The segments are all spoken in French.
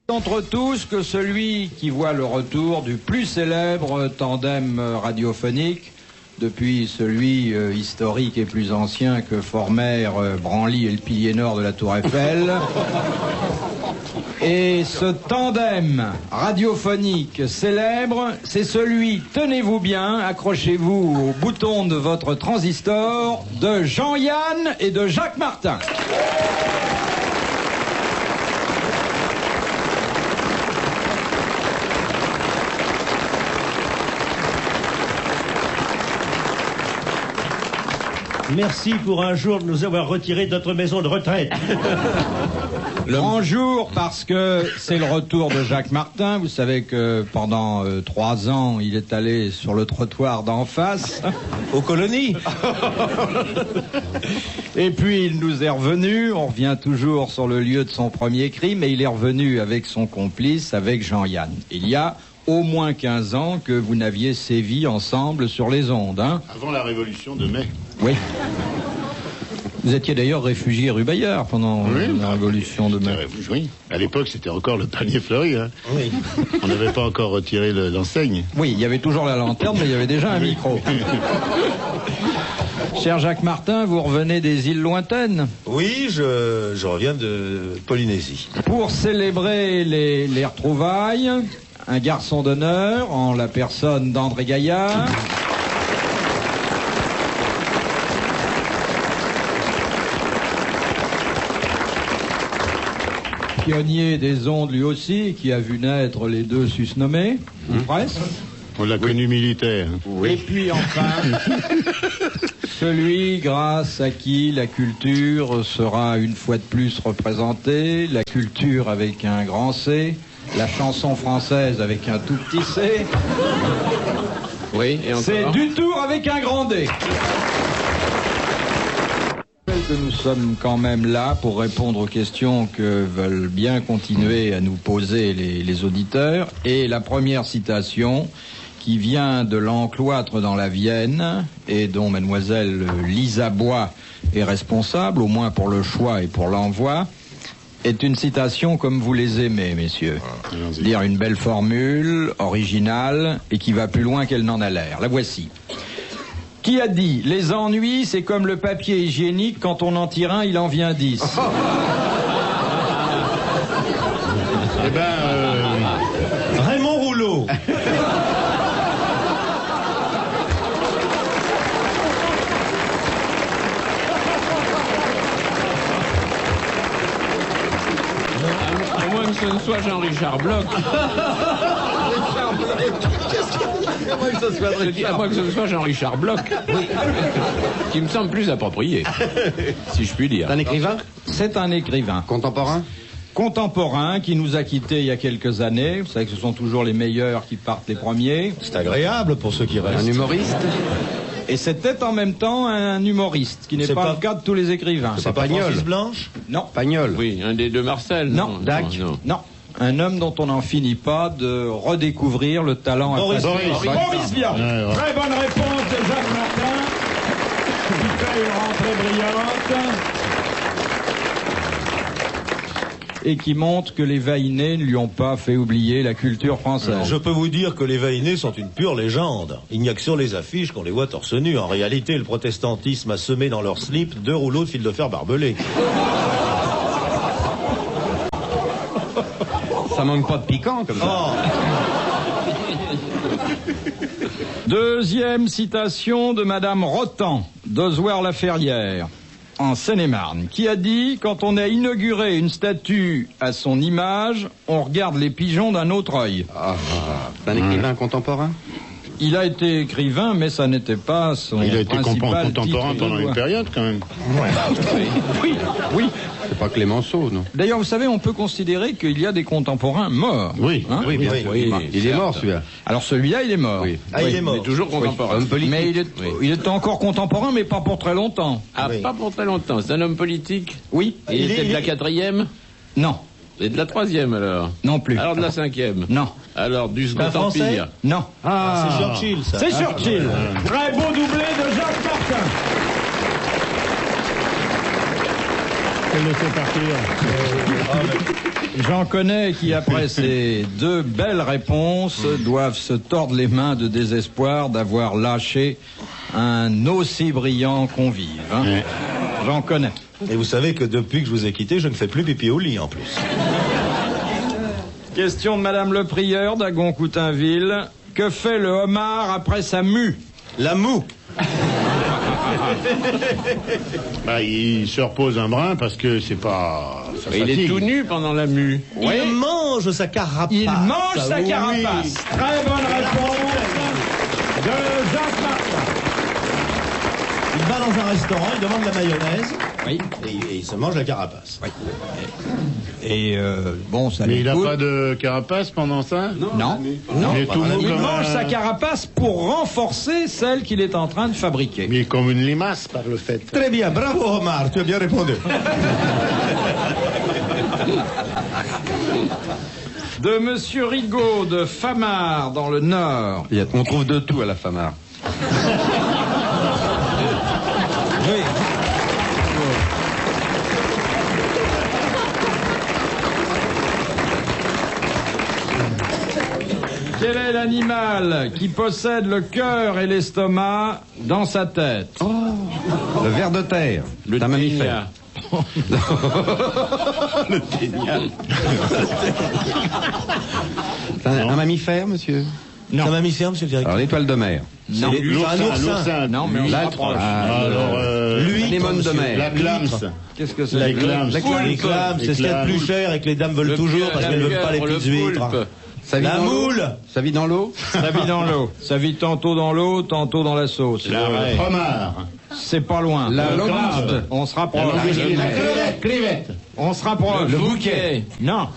Entre tous que celui qui voit le retour du plus célèbre tandem radiophonique depuis celui historique et plus ancien que formèrent Branly et le pilier nord de la Tour Eiffel. Et ce tandem radiophonique célèbre, c'est celui, tenez-vous bien, accrochez-vous au bouton de votre transistor, de Jean-Yann et de Jacques Martin. Merci pour un jour de nous avoir retiré de notre maison de retraite. Grand jour parce que c'est le retour de Jacques Martin. Vous savez que pendant 3 ans, il est allé sur le trottoir d'en face. Aux colonies. Et puis il nous est revenu. On revient toujours sur le lieu de son premier crime. Et il est revenu avec son complice, avec Jean-Yann. Il y a au moins 15 ans que vous n'aviez sévi ensemble sur les ondes, hein? Avant la Révolution de mai. Oui. Vous étiez d'ailleurs réfugié rue Bayard pendant la Révolution de mai. Oui, à l'époque c'était encore le panier fleuri. Hein. Oui. On n'avait pas encore retiré l'enseigne. Oui, il y avait toujours la lanterne, mais il y avait déjà un micro. Cher Jacques Martin, vous revenez des îles lointaines? Oui, je reviens de Polynésie. Pour célébrer les retrouvailles, un garçon d'honneur en la personne d'André Gaillard. Pionnier des ondes lui aussi, qui a vu naître les deux susnommés, ou presque. On l'a connu militaire. Oui. Et puis enfin, celui grâce à qui la culture sera une fois de plus représentée, la culture avec un grand C, la chanson française avec un tout petit C. Oui, et encore. C'est du Tour avec un grand D. Que nous sommes quand même là pour répondre aux questions que veulent bien continuer à nous poser les auditeurs. Et la première citation qui vient de l'encloître dans la Vienne et dont mademoiselle Lisa Bois est responsable, au moins pour le choix et pour l'envoi, est une citation comme vous les aimez, messieurs. Dire une belle formule, originale, et qui va plus loin qu'elle n'en a l'air. La voici. Qui a dit « Les ennuis, c'est comme le papier hygiénique, quand on en tire un, il en vient 10 ». Eh ben, Raymond Rouleau. À moins que ce ne soit Jean-Richard Bloch. Je dis à moins que ce ne soit Jean-Richard Bloch. Oui. Qui me semble plus approprié, si je puis dire. Un écrivain? C'est un écrivain. Contemporain? Contemporain qui nous a quittés il y a quelques années. Vous savez que ce sont toujours les meilleurs qui partent les premiers. C'est agréable pour ceux qui restent. Un humoriste? Et c'était en même temps un humoriste, qui n'est C'est pas pas le cas de tous les écrivains. C'est pas Francis Blanche? Non. Pagnol? Oui, un des deux Marcel. Non. Dac? Non. Non. Un homme dont on n'en finit pas de redécouvrir le talent. Boris Vian. Ouais. Très bonne réponse de Jacques Martin, qui fait une rentrée brillante et qui montre que les Vainés ne lui ont pas fait oublier la culture française. Je peux vous dire que les Vainés sont une pure légende. Il n'y a que sur les affiches qu'on les voit torse nu. En réalité, le protestantisme a semé dans leur slip 2 rouleaux de fil de fer barbelés. Ça manque pas de piquant, comme ça. Deuxième citation de Madame Rotan, d'Ozoir-la-Ferrière, en Seine-et-Marne, qui a dit « Quand on a inauguré une statue à son image, on regarde les pigeons d'un autre œil. » C'est un écrivain contemporain? Il a été écrivain, mais ça n'était pas son il a été principal contemporain titre pendant de une loi. période quand même. Oui. C'est pas Clémenceau, non? D'ailleurs, vous savez, on peut considérer qu'il y a des contemporains morts. Oui. Hein? Oui, bien sûr. Il est mort, celui-là. Alors celui-là, il est mort. Oui. Ah, il est mort. Mais toujours contemporain. Homme politique. Mais il est encore contemporain, mais pas pour très longtemps. Ah, Oui. pas pour très longtemps. C'est un homme politique. Oui. Il était de la 4e Non. et de la 3e alors. Non plus. Alors de la 5e. Non. Alors du Second un Français? Empire. Non. Ah, c'est Churchill, ça. C'est Churchill. Très beau doublé de Jacques Martin. Elle le fait partir. J'en connais qui, après ces deux belles réponses, doivent se tordre les mains de désespoir d'avoir lâché un aussi brillant convive. Hein. Ouais. J'en connais. Et vous savez que depuis que je vous ai quitté, je ne fais plus pipi au lit en plus. Question de Madame le Prieur d'Agon-Coutainville. Que fait le homard après sa mue? La moue. Bah, il se repose un brin parce que c'est pas... ça Il est fatigue. tout nu pendant la mue. Il mange sa carapace. Il mange sa Oui. carapace. Très bonne réponse de Jacques Martin. Il va dans un restaurant, il demande la mayonnaise. Oui. Et il se mange la carapace. Oui. Et bon, ça Mais il n'a l'écoute. pas de carapace pendant ça? Non. Il est tout mou Il comme mange un- sa carapace pour renforcer celle qu'il est en train de fabriquer. Mais comme une limace par le fait. Très bien, bravo Omar, tu as bien répondu. De Monsieur Rigaud de Famard dans le Nord. On trouve de tout à la Famard. Oui. Quel est l'animal qui possède le cœur et l'estomac dans sa tête? Le ver de terre. Le C'est un mammifère. C'est un mammifère, monsieur? Non. C'est un mammifère, monsieur le directeur. Alors, l'étoile de mer. Non. C'est un oursin. Non, mais on se L'altre. rapproche. Alors, L'anémone de mer. la clams. Qu'est-ce que c'est? La clams. Les clames, c'est ce qu'il y a de plus cher et que les dames veulent toujours parce qu'elles ne veulent pas les petites huîtres. Ça vit La dans l'eau. moule. Ça vit dans l'eau. Ça vit dans l'eau. Ça vit tantôt dans l'eau, tantôt dans la sauce. Le homard. C'est pas loin. La Le locuste. crabe. On se rapproche. La crevette. On se rapproche. Le bouquet. Non.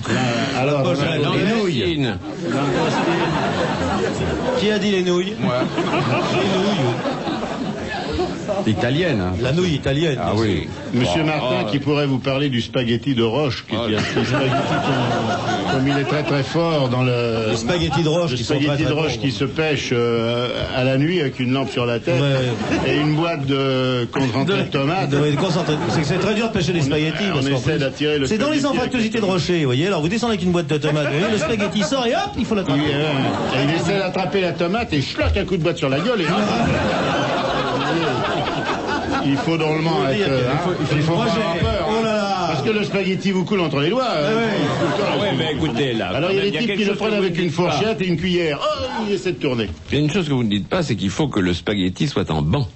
Alors, Les nouilles. nouilles. Qui a dit les nouilles? Moi. Les nouilles. Italienne. Hein. La nouille italienne. Ah oui. Monsieur Martin qui pourrait vous parler du spaghetti de Roche, qui est un spaghetti comme il est très très fort dans le... Les spaghettis de roche Le qui sont très spaghetti très de roche bons. qui se pêche à la nuit avec une lampe sur la tête Ouais. et une boîte de concentré de tomates. Oui, concentré. C'est que c'est très dur de pêcher les spaghettis. on parce qu'en essaie plus, d'attirer le c'est dans les spaghetti anfractuosités de avec le rocher, vous voyez. Alors vous descendez avec une boîte de tomates, vous voyez, le spaghetti sort et hop, il faut l'attraper. Et il essaie d'attraper la tomate et schlock un coup de boîte sur la gueule et il faut drôlement Il faut être... dire il faut Moi, pas j'ai- avoir peur. oh là là. Parce que le spaghetti vous coule entre les doigts. Oui, mais écoutez, là. Alors il y a des quelque types qui le chose que prennent vous avec ne une dites pas. fourchette et une cuillère. Oh, il essaie de tourner. Il y a une chose que vous ne dites pas, c'est qu'il faut que le spaghetti soit en banc.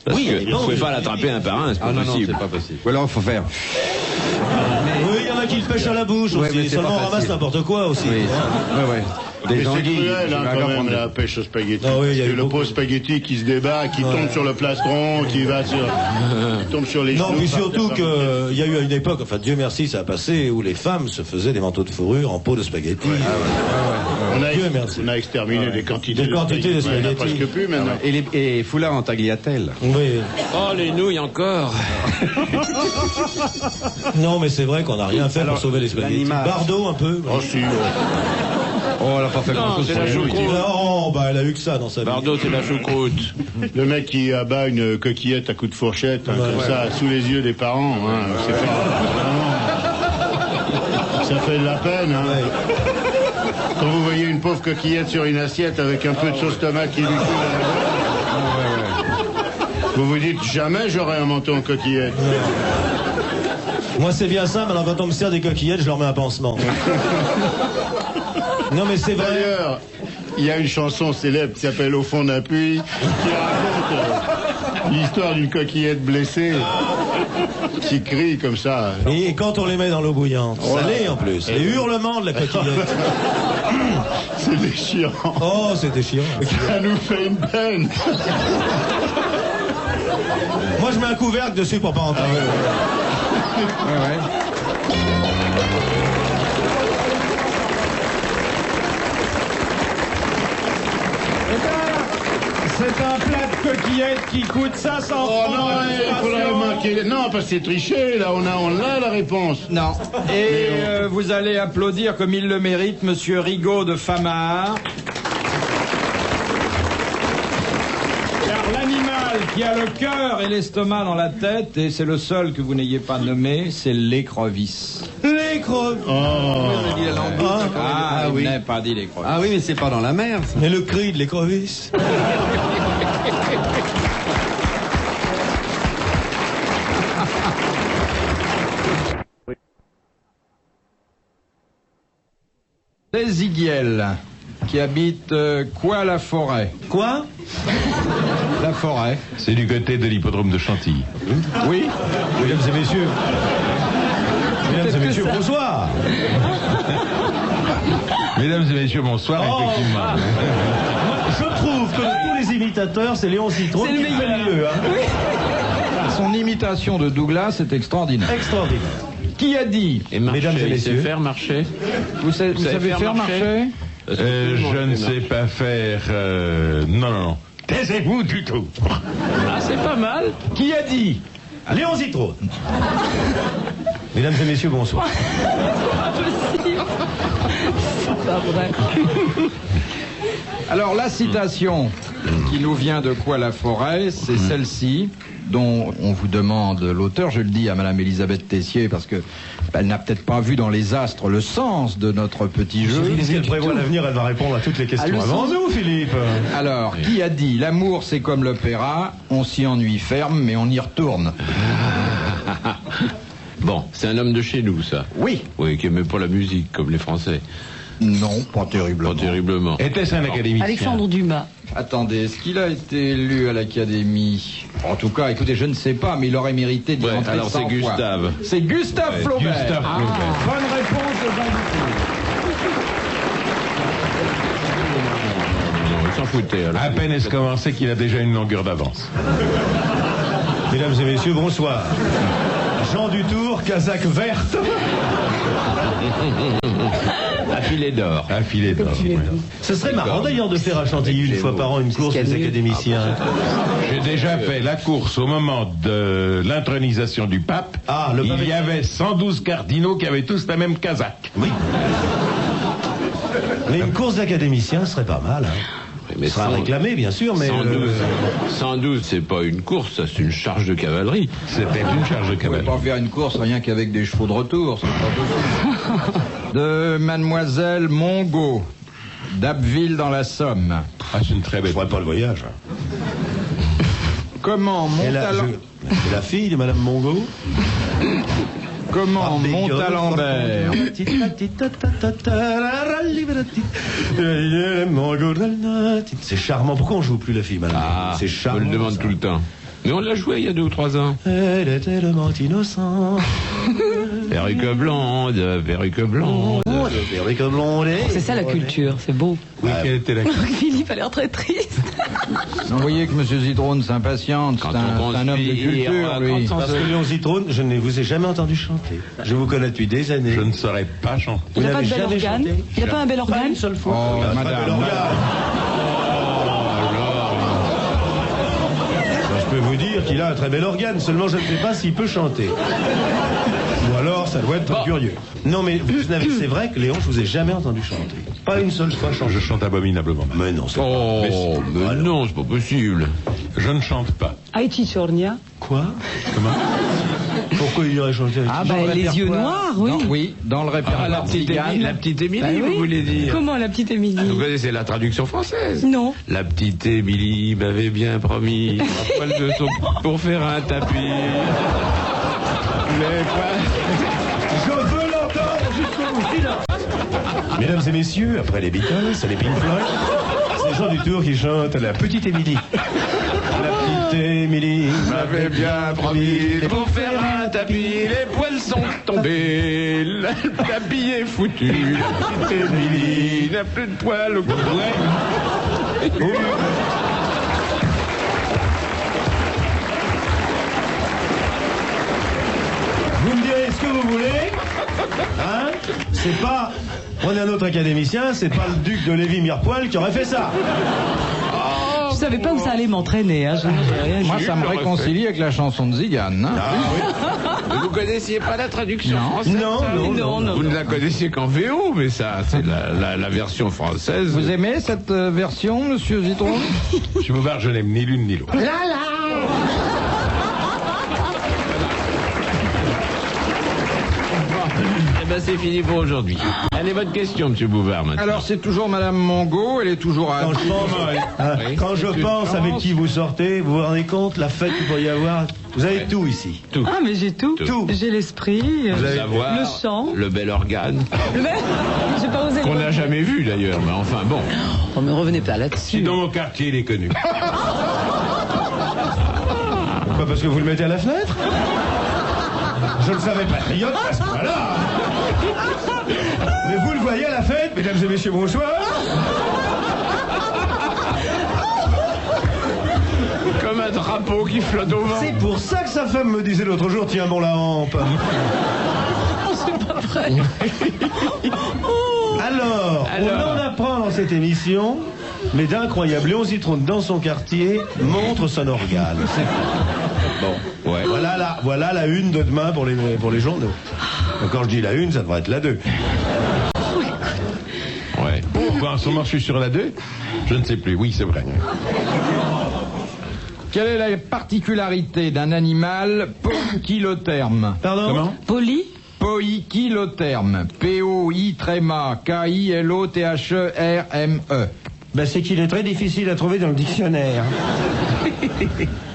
Parce Oui, que mais vous non, ne pouvez je- pas l'attraper un par un, c'est pas Ah non, non, possible. c'est pas possible. Ou alors, il faut faire. Oui, il y en a qui le pêchent à la bouche Ouais, mais aussi. c'est Seulement pas on ramasse facile. n'importe quoi aussi. Oui. Ouais, ouais. Des Mais c'est anguilles. cruel je hein, vais quand encore même prendre la pêche au spaghetti. Ah oui, il y a Parce eu que le beaucoup. pauvre spaghetti qui se débat, qui tombe sur le plastron, qui va sur... qui tombe sur les Non, genoux. puis par surtout terre, qu'il y a eu à une époque, enfin Dieu merci, ça a passé, où les femmes se faisaient des manteaux de fourrure en peau de spaghetti. Dieu merci. On a exterminé des quantités Des quantités de Il n'y en a spaghetti. presque plus maintenant. Et foulard en tagliatelle. Oui. Oh, les nouilles encore. Non, mais c'est vrai qu'on n'a rien fait Alors, pour sauver les spaghettis. l'animal. Bardot un peu. Oh si, Oh, elle a pas fait Non, grand-chose c'est pour la les nouilles. choucroute. Oh, bah elle a eu que ça dans sa vie. Bardot, c'est la choucroute. le mec qui abat une coquillette à coups de fourchette, hein, comme ça, sous les yeux des parents, hein, c'est pas... vraiment, ça fait de la peine, hein. Quand vous voyez une pauvre coquillette sur une assiette avec un peu de sauce tomate qui lui coule à la gueule, vous vous dites jamais j'aurai un manteau en coquillette. Moi c'est bien ça, mais alors quand on me sert des coquillettes, je leur mets un pansement. Non mais c'est vrai. D'ailleurs, il y a une chanson célèbre qui s'appelle Au fond d'un puits, qui raconte l'histoire d'une coquillette blessée qui crie comme ça. Et quand on les met dans l'eau bouillante, salée en plus, les hurlements de la coquillette. C'est déchirant. Oh, c'est déchirant. Ça nous fait une peine. Moi je mets un couvercle dessus pour pas entendre. C'est un plat de coquillettes qui coûte 500 Oh francs. non, dans il faudrait restauration. manquer. Non, parce que c'est triché, là, on a la réponse. Non. Et vous allez applaudir comme il le mérite, Monsieur Rigaud de Famard. Car l'animal qui a le cœur et l'estomac dans la tête, et c'est le seul que vous n'ayez pas nommé, c'est l'écrevisse. L'écrevisse. Oh. oui. n'ai pas dit l'écrevisse. Ah oui, mais c'est pas dans la mer, ça. Mais le cri de l'écrevisse. Les Iguiels, qui habitent quoi la forêt? Quoi? La forêt. C'est du côté de l'hippodrome de Chantilly. Oui. Mesdames et messieurs. Mesdames et messieurs, bonsoir. Mesdames et messieurs, bonsoir, effectivement. Moi, je trouve que de tous les imitateurs, c'est Léon Zitrone qui fait le mieux. Hein. Son imitation de Douglas est extraordinaire. Extraordinaire. Qui a dit? Et marcher, Mesdames et il sait messieurs. faire marcher. Vous savez faire marcher? Parce que tout le monde Je ne fait sais pas faire... Non. Taisez-vous du tout. Ah, c'est pas mal. Qui a dit? Léon Zitrone. Mesdames et messieurs, bonsoir. Alors la citation qui nous vient de quoi la forêt, c'est celle-ci, dont on vous demande l'auteur. Je le dis à Madame Elisabeth Tessier parce que elle n'a peut-être pas vu dans les astres le sens de notre petit jeu. Si elle prévoit l'avenir, elle va répondre à toutes les questions avant nous, Philippe. Alors, qui a dit? L'amour c'est comme l'opéra, on s'y ennuie ferme mais on y retourne. Bon, c'est un homme de chez nous, ça. Oui. Oui, qui aimait pas la musique, comme les Français. Non, pas terriblement. Pas terriblement. Était-ce un académicien? Alexandre Dumas. Attendez, est-ce qu'il a été élu à l'Académie? En tout cas, écoutez, je ne sais pas, mais il aurait mérité d'y Ouais, rentrer alors 100 c'est fois. Gustave. C'est Gustave Flaubert. Gustave Flaubert. Bonne réponse de Jean Dutour. Non, il s'en foutait, alors. À peine est-ce commencé qu'il a déjà une longueur d'avance. Mesdames et messieurs, bonsoir. Jean Dutour, casaque verte. Un filet d'or. Un filet d'or. Ce serait marrant d'ailleurs de faire à Chantilly une fois par an une course des académiciens. J'ai déjà fait la course au moment de l'intronisation du pape. Ah, le pape Il y est- avait 112 cardinaux qui avaient tous la même casaque. Oui. Mais une course d'académiciens serait pas mal. Hein. Mais Ce sera réclamé, bien sûr, mais... 112, c'est pas une course, ça, c'est une charge de cavalerie. C'était une charge de Vous pouvez cavalerie. pas faire une course rien qu'avec des chevaux de retour, c'est pas possible. De Mademoiselle Mongo, d'Abbeville dans la Somme. Ah, c'est une très Je belle. ferai pas le voyage. Comment C'est la fille de Madame Mongo. Comment Montalembert C'est charmant. Pourquoi on joue plus la fille, madame? Ah, C'est je charmant. me le demande ça. tout le temps. Mais on l'a joué il y a 2 ou 3 ans. Elle est tellement innocente. Perruque blonde, perruque blonde. Perruque blonde. C'est ça la culture, c'est beau. Oui, quelle était la... Philippe a l'air très triste. Vous voyez que M. Zitrone s'impatiente, c'est Quand on un homme de conspire, culture, lui. quand on Parce que Léon Zitrone, je ne vous ai jamais entendu chanter. Je vous connais depuis des années. Je ne saurais pas chanter. Il n'a pas n'avez de bel jamais organe. chanté? Il n'a pas un bel Pas organe. une seule fois. Oh, Il a un très madame. bel organe. Ben, je peux vous dire qu'il a un très bel organe, seulement je ne sais pas s'il peut chanter. Ou alors, ça doit être très curieux. Non, mais c'est vrai que Léon, je vous ai jamais entendu chanter. Pas une seule fois chanter. Je chante abominablement mal. Mais non, c'est Oh, mais non, c'est pas possible. Je ne chante pas. Haïti Chornia. Quoi? Comment? Pourquoi il irait chanter avec Ah, bah, les yeux noirs, oui. Non, oui, dans le Ah, répertoire la petite Émilie, Bah vous oui. voulez dire. Comment la petite Émilie? Vous connaissez la traduction française? Non. La petite Émilie m'avait bien promis un poil de son pour faire un tapis. Les Je veux l'entendre jusqu'au bout. Silence. Mesdames et messieurs, après les Beatles et les Pink Floyd, c'est Jean Dutour qui chante La Petite Émilie. La Petite Émilie m'avait bien promis pour faire un tapis. Les poils sont tombés, le tapis est foutu. La petite Émilie n'a plus de poils au cou. Vous me direz ce que vous voulez. Hein? C'est pas... On est un autre académicien, c'est pas le duc de Lévis-Mirepoix qui aurait fait ça. Je savais pas où ça allait m'entraîner. Hein. Moi, ça me réconcilie avec la chanson de Zigane. Hein. Vous connaissiez pas la traduction Non. française? Non, ça non, non, non. Vous ne la connaissiez qu'en VO, mais ça, c'est la version française. Vous aimez cette version, Monsieur Zitrone? Je me barre, je n'aime ni l'une ni l'autre. Eh ben, ben c'est fini pour aujourd'hui. Allez, votre question, monsieur Bouvard, maintenant. Alors, c'est toujours Madame Mongo, elle est toujours à... Quand je pense avec qui vous sortez, vous vous rendez compte la fête qu'il pourrait y avoir. Vous avez tout ici. Tout. Ah, mais j'ai tout. Tout. J'ai l'esprit, Le savoir, le chant. le bel organe, J'ai pas osé le qu'on n'a dire. jamais vu d'ailleurs, mais enfin bon. Oh, mais revenez pas Si là-dessus. dans mon quartier, il est connu. Pourquoi? Parce que vous le mettez à la fenêtre? Je ne savais pas patriote à ce point-là. Mais vous le voyez à la fête, mesdames et messieurs, bonsoir. Comme un drapeau qui flotte au vent. C'est pour ça que sa femme me disait l'autre jour, tiens bon la hampe. C'est pas vrai. Alors, on en apprend dans cette émission, mais d'incroyable. Léon Zitrone, dans son quartier, montre son organe. Bon, ouais. Voilà la une de demain pour les journaux. Donc, quand je dis la une, ça devrait être la 2. Ouais. Pourquoi en ce moment je suis sur la 2? Je ne sais plus. Oui, c'est vrai. Quelle est la particularité d'un animal poikilotherme? Pardon? Comment? Poli. Poikilotherme. P-O-I-K-I-L-O-T-H-E-R-M-E. Ben, c'est qu'il est très difficile à trouver dans le dictionnaire.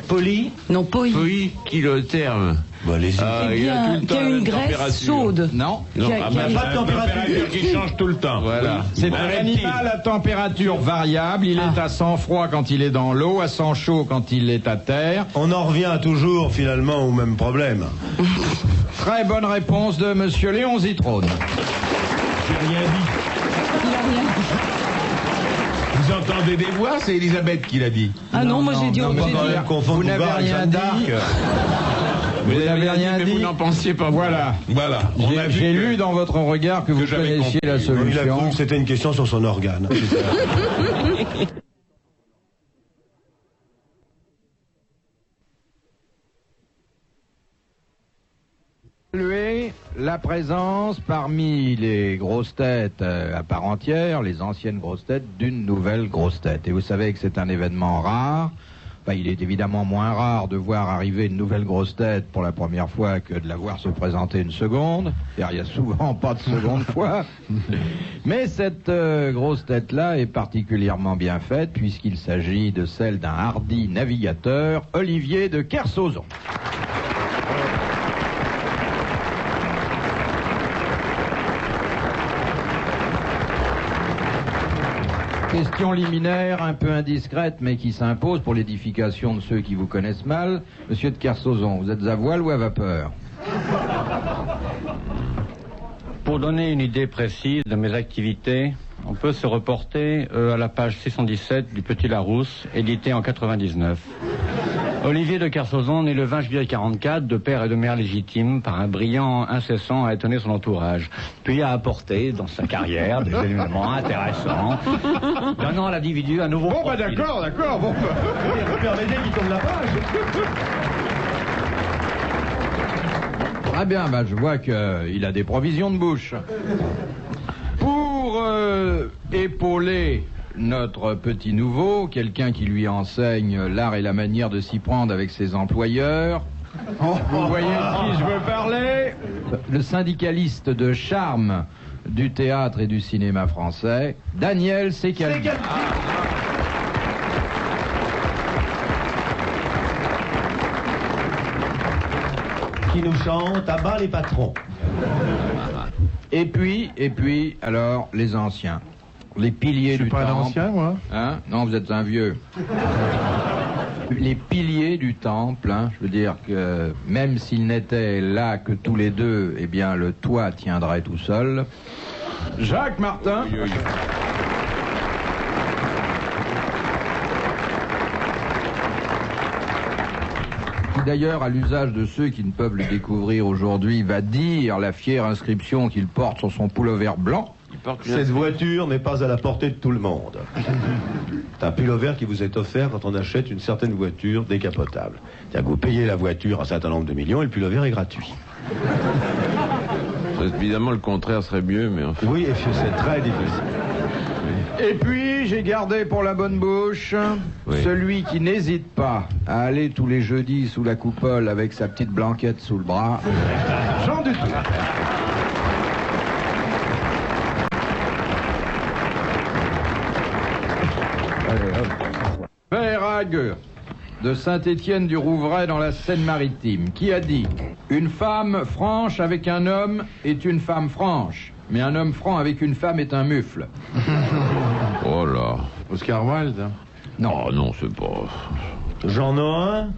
Poli? Non, poli. Oui, kilotherme. Bon, allez-y. Ah, il y a tout le Qui temps a la une même graisse température. chaude. Non. Non, Qui a- ah qui a ben, une- Pas de température. Qui change tout le temps. Voilà. C'est Un un reptile. animal à température variable. Il est à sang froid quand il est dans l'eau, à sang chaud quand il est à terre. On en revient toujours finalement au même problème. Très bonne réponse de Monsieur Léon Zitrone. J'ai rien dit. Il a rien dit. Vous entendez des voix? C'est Elisabeth qui l'a dit. Ah non, moi j'ai dit. non, j'ai pas dit- quand même. Confondre Vous n'avez Bouvard avec rien Jeanne dit. d'Arc. Vous n'avez rien mais dit. vous n'en pensiez pas. Voilà. Voilà. On a vu J'ai que- lu dans votre regard que vous j'avais connaissiez compris. la Il a solution. cru que c'était une question sur son organe. Saluer la présence parmi les grosses têtes à part entière, les anciennes grosses têtes, d'une nouvelle grosse tête. Et vous savez que c'est un événement rare. Enfin, il est évidemment moins rare de voir arriver une nouvelle grosse tête pour la première fois que de la voir se présenter une seconde. Car il n'y a souvent pas de seconde fois. Mais cette grosse tête-là est particulièrement bien faite puisqu'il s'agit de celle d'un hardi navigateur, Olivier de Kersauzon. Question liminaire, un peu indiscrète, mais qui s'impose pour l'édification de ceux qui vous connaissent mal. Monsieur de Kersauzon, vous êtes à voile ou à vapeur? Pour donner une idée précise de mes activités, on peut se reporter à la page 617 du Petit Larousse, édité en 99. Olivier de Kersauzon, né le 20 juillet 44, de père et de mère légitimes, par un brillant incessant a étonné son entourage, puis a apporté dans sa carrière des éléments intéressants, donnant à l'individu un nouveau profil. d'accord, bon. Permettez qu'il tourne la page. Très bien, je vois qu'il a des provisions de bouche. Pour épauler notre petit nouveau, quelqu'un qui lui enseigne l'art et la manière de s'y prendre avec ses employeurs. Vous voyez de qui je veux parler? Le syndicaliste de charme du théâtre et du cinéma français, Daniel Secaldi. Qui nous chante à bas les patrons. Et puis, alors, les anciens. Les piliers du temple. Je suis pas un ancien, moi. Hein? Non, vous êtes un vieux. Les piliers du temple, hein, je veux dire que même s'ils n'étaient là que tous les deux, eh bien le toit tiendrait tout seul. Jacques Martin. Qui d'ailleurs, à l'usage de ceux qui ne peuvent le découvrir aujourd'hui, va dire la fière inscription qu'il porte sur son pullover blanc. Cette voiture n'est pas à la portée de tout le monde. C'est un pullover qui vous est offert quand on achète une certaine voiture décapotable. C'est-à-dire que vous payez la voiture un certain nombre de millions et le pullover est gratuit. Évidemment, le contraire serait mieux, mais enfin... Oui, et c'est très difficile. Et puis, j'ai gardé pour la bonne bouche celui qui n'hésite pas à aller tous les jeudis sous la coupole avec sa petite blanquette sous le bras. Jean Dutour. Vague de Saint-Étienne-du-Rouvray dans la Seine-Maritime, qui a dit « Une femme franche avec un homme est une femme franche, mais un homme franc avec une femme est un mufle. » Oh là. Oscar Wilde. Non. Oh non, c'est pas... Jean Nohain.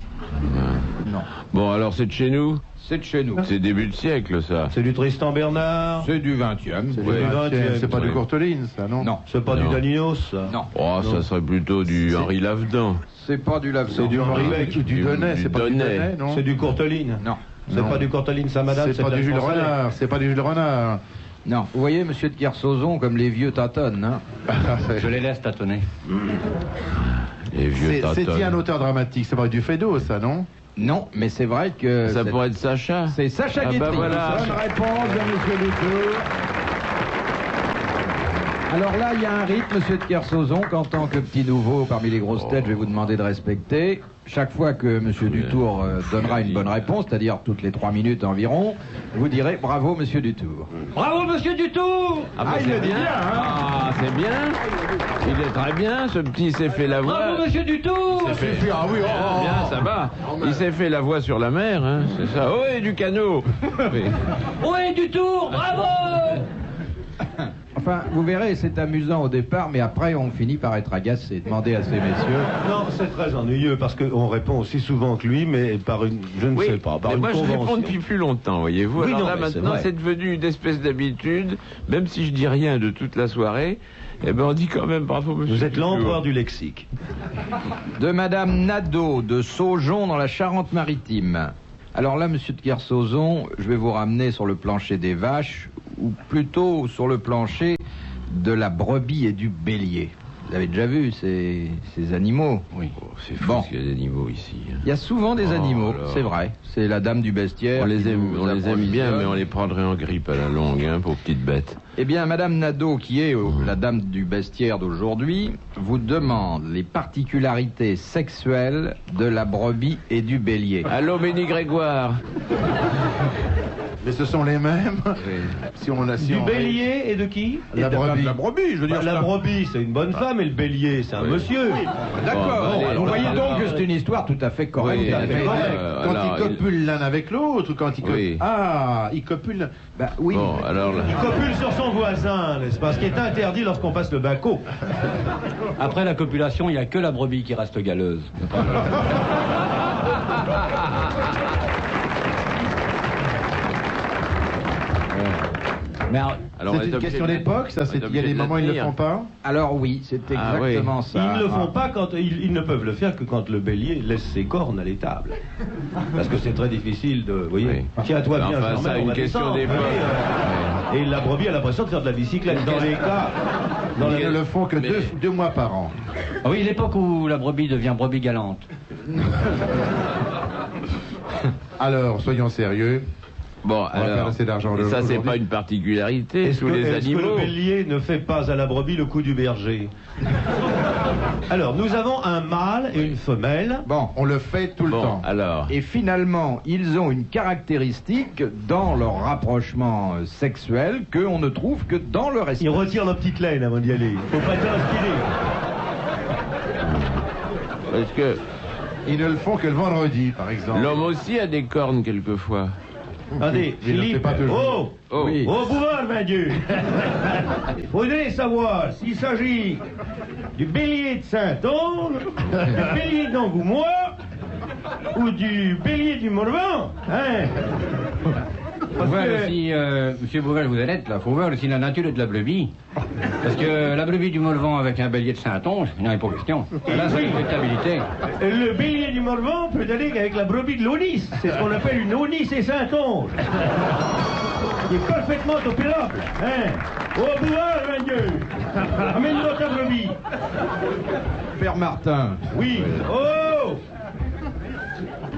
Non. Bon, alors c'est de chez nous? C'est de chez nous. C'est début de siècle, ça. C'est du Tristan Bernard. C'est du 20e. C'est Ouais, du 20e. c'est pas du Courteline, ça, non? Non. C'est pas Non. du Daninos, ça. Non. Oh, ça serait plutôt du Henri Lavedan. C'est pas du Lavedan. C'est du Henri Henri Beck, du Donnet, c'est pas du Donnet. Donnet, non? C'est du Courteline. Non. C'est pas du Courteline, ça, madame. C'est pas de du Jules l'Alphonse Allais. Renard, c'est pas du Jules Renard. Non. Vous voyez, monsieur de Kersauzon, comme les vieux tâtonnent, hein. Je les laisse tâtonner. Les vieux C'est tatons. un auteur dramatique, c'est pas du Fédo, ça, non? Non, mais c'est vrai que... Ça c'est- pourrait être Sacha. C'est Sacha Ah bah Guitry. voilà. Bonne réponse de monsieur Dutour. Alors là, il y a un rythme, monsieur de Kersauzon, qu'en tant que petit nouveau parmi les grosses têtes, je vais vous demander de respecter. Chaque fois que monsieur Dutour donnera une bonne réponse, c'est-à-dire toutes les 3 minutes environ, vous direz bravo, monsieur Dutour. Bravo, monsieur Dutour! Ah, bah, il c'est le dit bien, hein. Ah, c'est bien. Il est très bien, ce petit, il s'est fait la voix. Bravo, monsieur Dutour! Ah oui, Ah, bien, ça va. Il s'est fait la voix sur la mer, hein, c'est ça. Oh, et du canot. Oui. Ouais, Dutour! Bravo! Enfin, vous verrez, c'est amusant au départ, mais après, on finit par être agacé. Demandez à ces messieurs. Non, c'est très ennuyeux parce qu'on répond aussi souvent que lui, mais par une, je ne Oui, sais pas, par mais une moi je convention. réponds depuis plus longtemps, voyez-vous. Oui, Alors non, là mais c'est maintenant vrai. c'est devenu une espèce d'habitude, même si je dis rien de toute la soirée, eh ben on dit quand même bravo monsieur. Vous êtes Dutour. l'empereur du lexique. De madame Nadeau, de Saujon, dans la Charente-Maritime. Alors là, monsieur de Kersauzon, je vais vous ramener sur le plancher des vaches, ou plutôt sur le plancher de la brebis et du bélier. Vous avez déjà vu ces animaux? Oui, oh, c'est fou Bon. qu'il y a des animaux ici. hein. Il y a souvent des Oh animaux, là. c'est vrai. C'est la dame du bestiaire. On les qui aime, nous on les aime bien, approvisionne. mais on les prendrait en grippe à la longue, hein, pour petites bêtes. Eh bien, madame Nadeau, qui est la dame du bestiaire d'aujourd'hui, vous demande les particularités sexuelles de la brebis et du bélier. Allô, Béni Grégoire. Mais ce sont les mêmes. Si on a, si Du on- bélier et de qui? La brebis. La brebis, je veux Bah, dire. la ça. brebis, c'est une bonne femme, et le bélier, c'est un monsieur. D'accord. Bon, allez, Vous voyez alors, donc que c'est une histoire tout à fait correcte. Oui, tout à fait mais, correcte. euh, Quand alors, ils copulent l'un avec l'autre, ou quand ils Oui. Ah, ils copulent. Bah, oui. Bon, alors là. Il copule sur son voisin, n'est-ce pas? Ce qui est interdit lorsqu'on passe le baco. Après la copulation, il n'y a que la brebis qui reste galeuse. Mais Alors, on C'est est une obligé question de- d'époque, ça. on est Il y a obligé des de moments où ils ne le tenir. font pas. Alors oui, c'est Ah, exactement oui. ça. Ils ne le font pas quand ils ne peuvent le faire que quand le bélier laisse ses cornes à l'étable. Parce que c'est très difficile de, vous voyez. Oui. Tiens, toi, Enfin, bien, ça, Germain, on une va question descendre. d'époque. Oui, Et la brebis a l'impression de faire de la bicyclette. Dans les cas, Ils ne le font que deux mois par an. Ah oui, l'époque où la brebis devient brebis galante. Alors, soyons sérieux. Bon, va faire alors, assez d'argent et ça c'est aujourd'hui. pas une particularité est-ce sous que, les est-ce que le animaux. bélier ne fait pas à la brebis le coup du berger? Alors, nous avons un mâle et une femelle. Bon. On le fait tout le Bon, temps. alors, Et finalement, ils ont une caractéristique dans leur rapprochement sexuel qu'on ne trouve que dans leur Il espèce. retire la petite laine avant d'y aller. Faut pas dire ce qu'il est. parce que Ils ne le font que le vendredi, par exemple. l'homme aussi a des cornes quelquefois. Attendez, Il ne le fait Philippe. pas toujours. Oh! Oh, Oui. Au bouvard, ben Dieu! Faudrait savoir s'il s'agit du bélier de Saint-Onge, du bélier d'Angoumois ou du bélier du Morvan, hein? Faut voir aussi, monsieur Bouvel, vous êtes là, faut voir aussi la nature de la brebis. Parce que la brebis du Morvan avec un bélier de Saint-Onge, il n'y en a pas question. Là, c'est une stabilité. Le bélier du Morvan peut aller avec la brebis de l'Onis. C'est ce qu'on appelle une Onis et Saint-Onge. Il est parfaitement opérable, hein? Au bouvard, ben Dieu! Amène-moi ta brebis! Père Martin, Oui! Oh!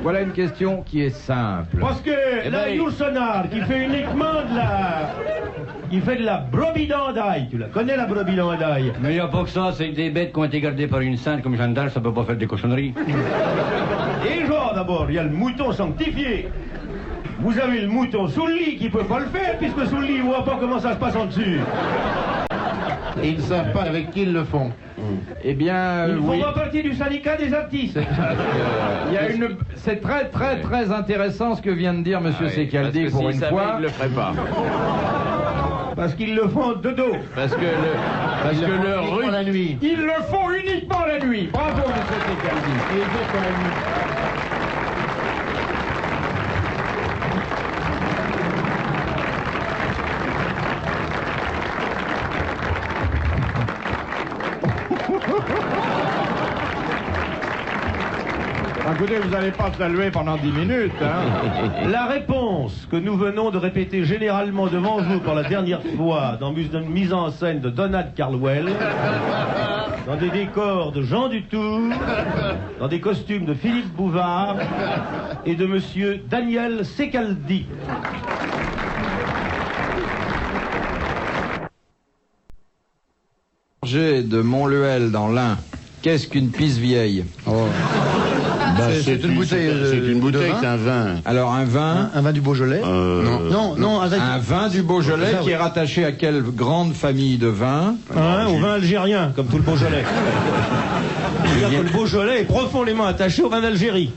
voilà une question qui est simple. Parce que la ben, Yoursonard qui fait uniquement de la... Il fait de la brebis d'Andaille. Tu la connais, la brebis d'Andaille? Mais il n'y a pas que ça, c'est des bêtes qui ont été gardées par une sainte comme Jeanne d'Arc, ça peut pas faire des cochonneries. Et genre, d'abord, il y a le mouton sanctifié. Vous avez le mouton sous le lit qui peut pas le faire, puisque sous le lit, il voit pas comment ça se passe en dessus. Et ils ne savent pas avec qui ils le font. Eh bien, Ils oui. font pas partie du syndicat des artistes. Il y a une... C'est très, très, très intéressant ce que vient de dire Monsieur Secaldi pour une fois. Il le ferait pas. Parce qu'ils le font de dos. Parce que le Uniquement la nuit. Ils le font uniquement la nuit. Bravo, Monsieur Secaldi. Et les autres la nuit. Écoutez, vous n'allez pas saluer pendant 10 minutes, hein. La réponse que nous venons de répéter généralement devant vous pour la dernière fois dans une mise en scène de Donald Carlwell, dans des décors de Jean Dutour, dans des costumes de Philippe Bouvard et de Monsieur Daniel Secaldi. J'ai de Montluel dans l'Ain. Qu'est-ce qu'une pisse vieille? C'est une bouteille, c'est un vin. Alors un vin. Un vin du Beaujolais? Non, Un vin du Beaujolais qui est rattaché à quelle grande famille de vins? Au vin algérien, comme tout le Beaujolais. C'est-à-dire que le Beaujolais est profondément attaché au vin d'Algérie.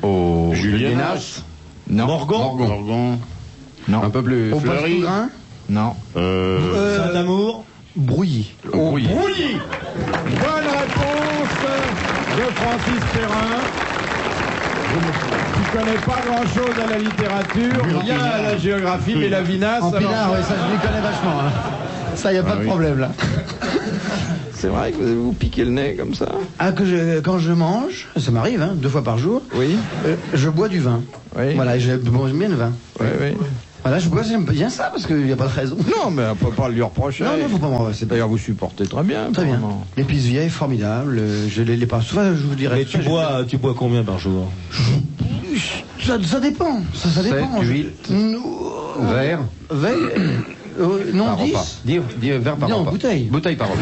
Au Juliénas. Non. Morgon. Non. Un peu plus. Au Fleury. Passe-Cougrain? Non. Saint-Amour. Brouilly. Au Brouilly. Bonne réponse de Francis Perrin. Tu connais pas grand-chose à la littérature, bien à la géographie, mais la vinasse... En alors- pinard, oui, ça je m'y connais vachement. Hein. Ça, y a pas de problème là. C'est vrai que vous piquez le nez comme ça? Ah, quand je mange, ça m'arrive, hein, 2 fois par jour, Oui. je bois du vin. Oui. Voilà, et j'aime bien le vin. Oui, oui. Voilà, j'aime bien ça parce qu'il n'y a pas de raison. Non, mais on peut pas lui reprocher. Non, faut pas m'en... c'est D'ailleurs, vous supportez très bien. Très bien. apparemment. L'épice vieille, formidable. Je les pas souvent, je vous dirais. Mais tu bois combien par jour? Ça dépend. Ça dépend. 7, 8, verre. Non, Par 10. repas. 10 verres par Non, repas. bouteille. Bouteille par repas.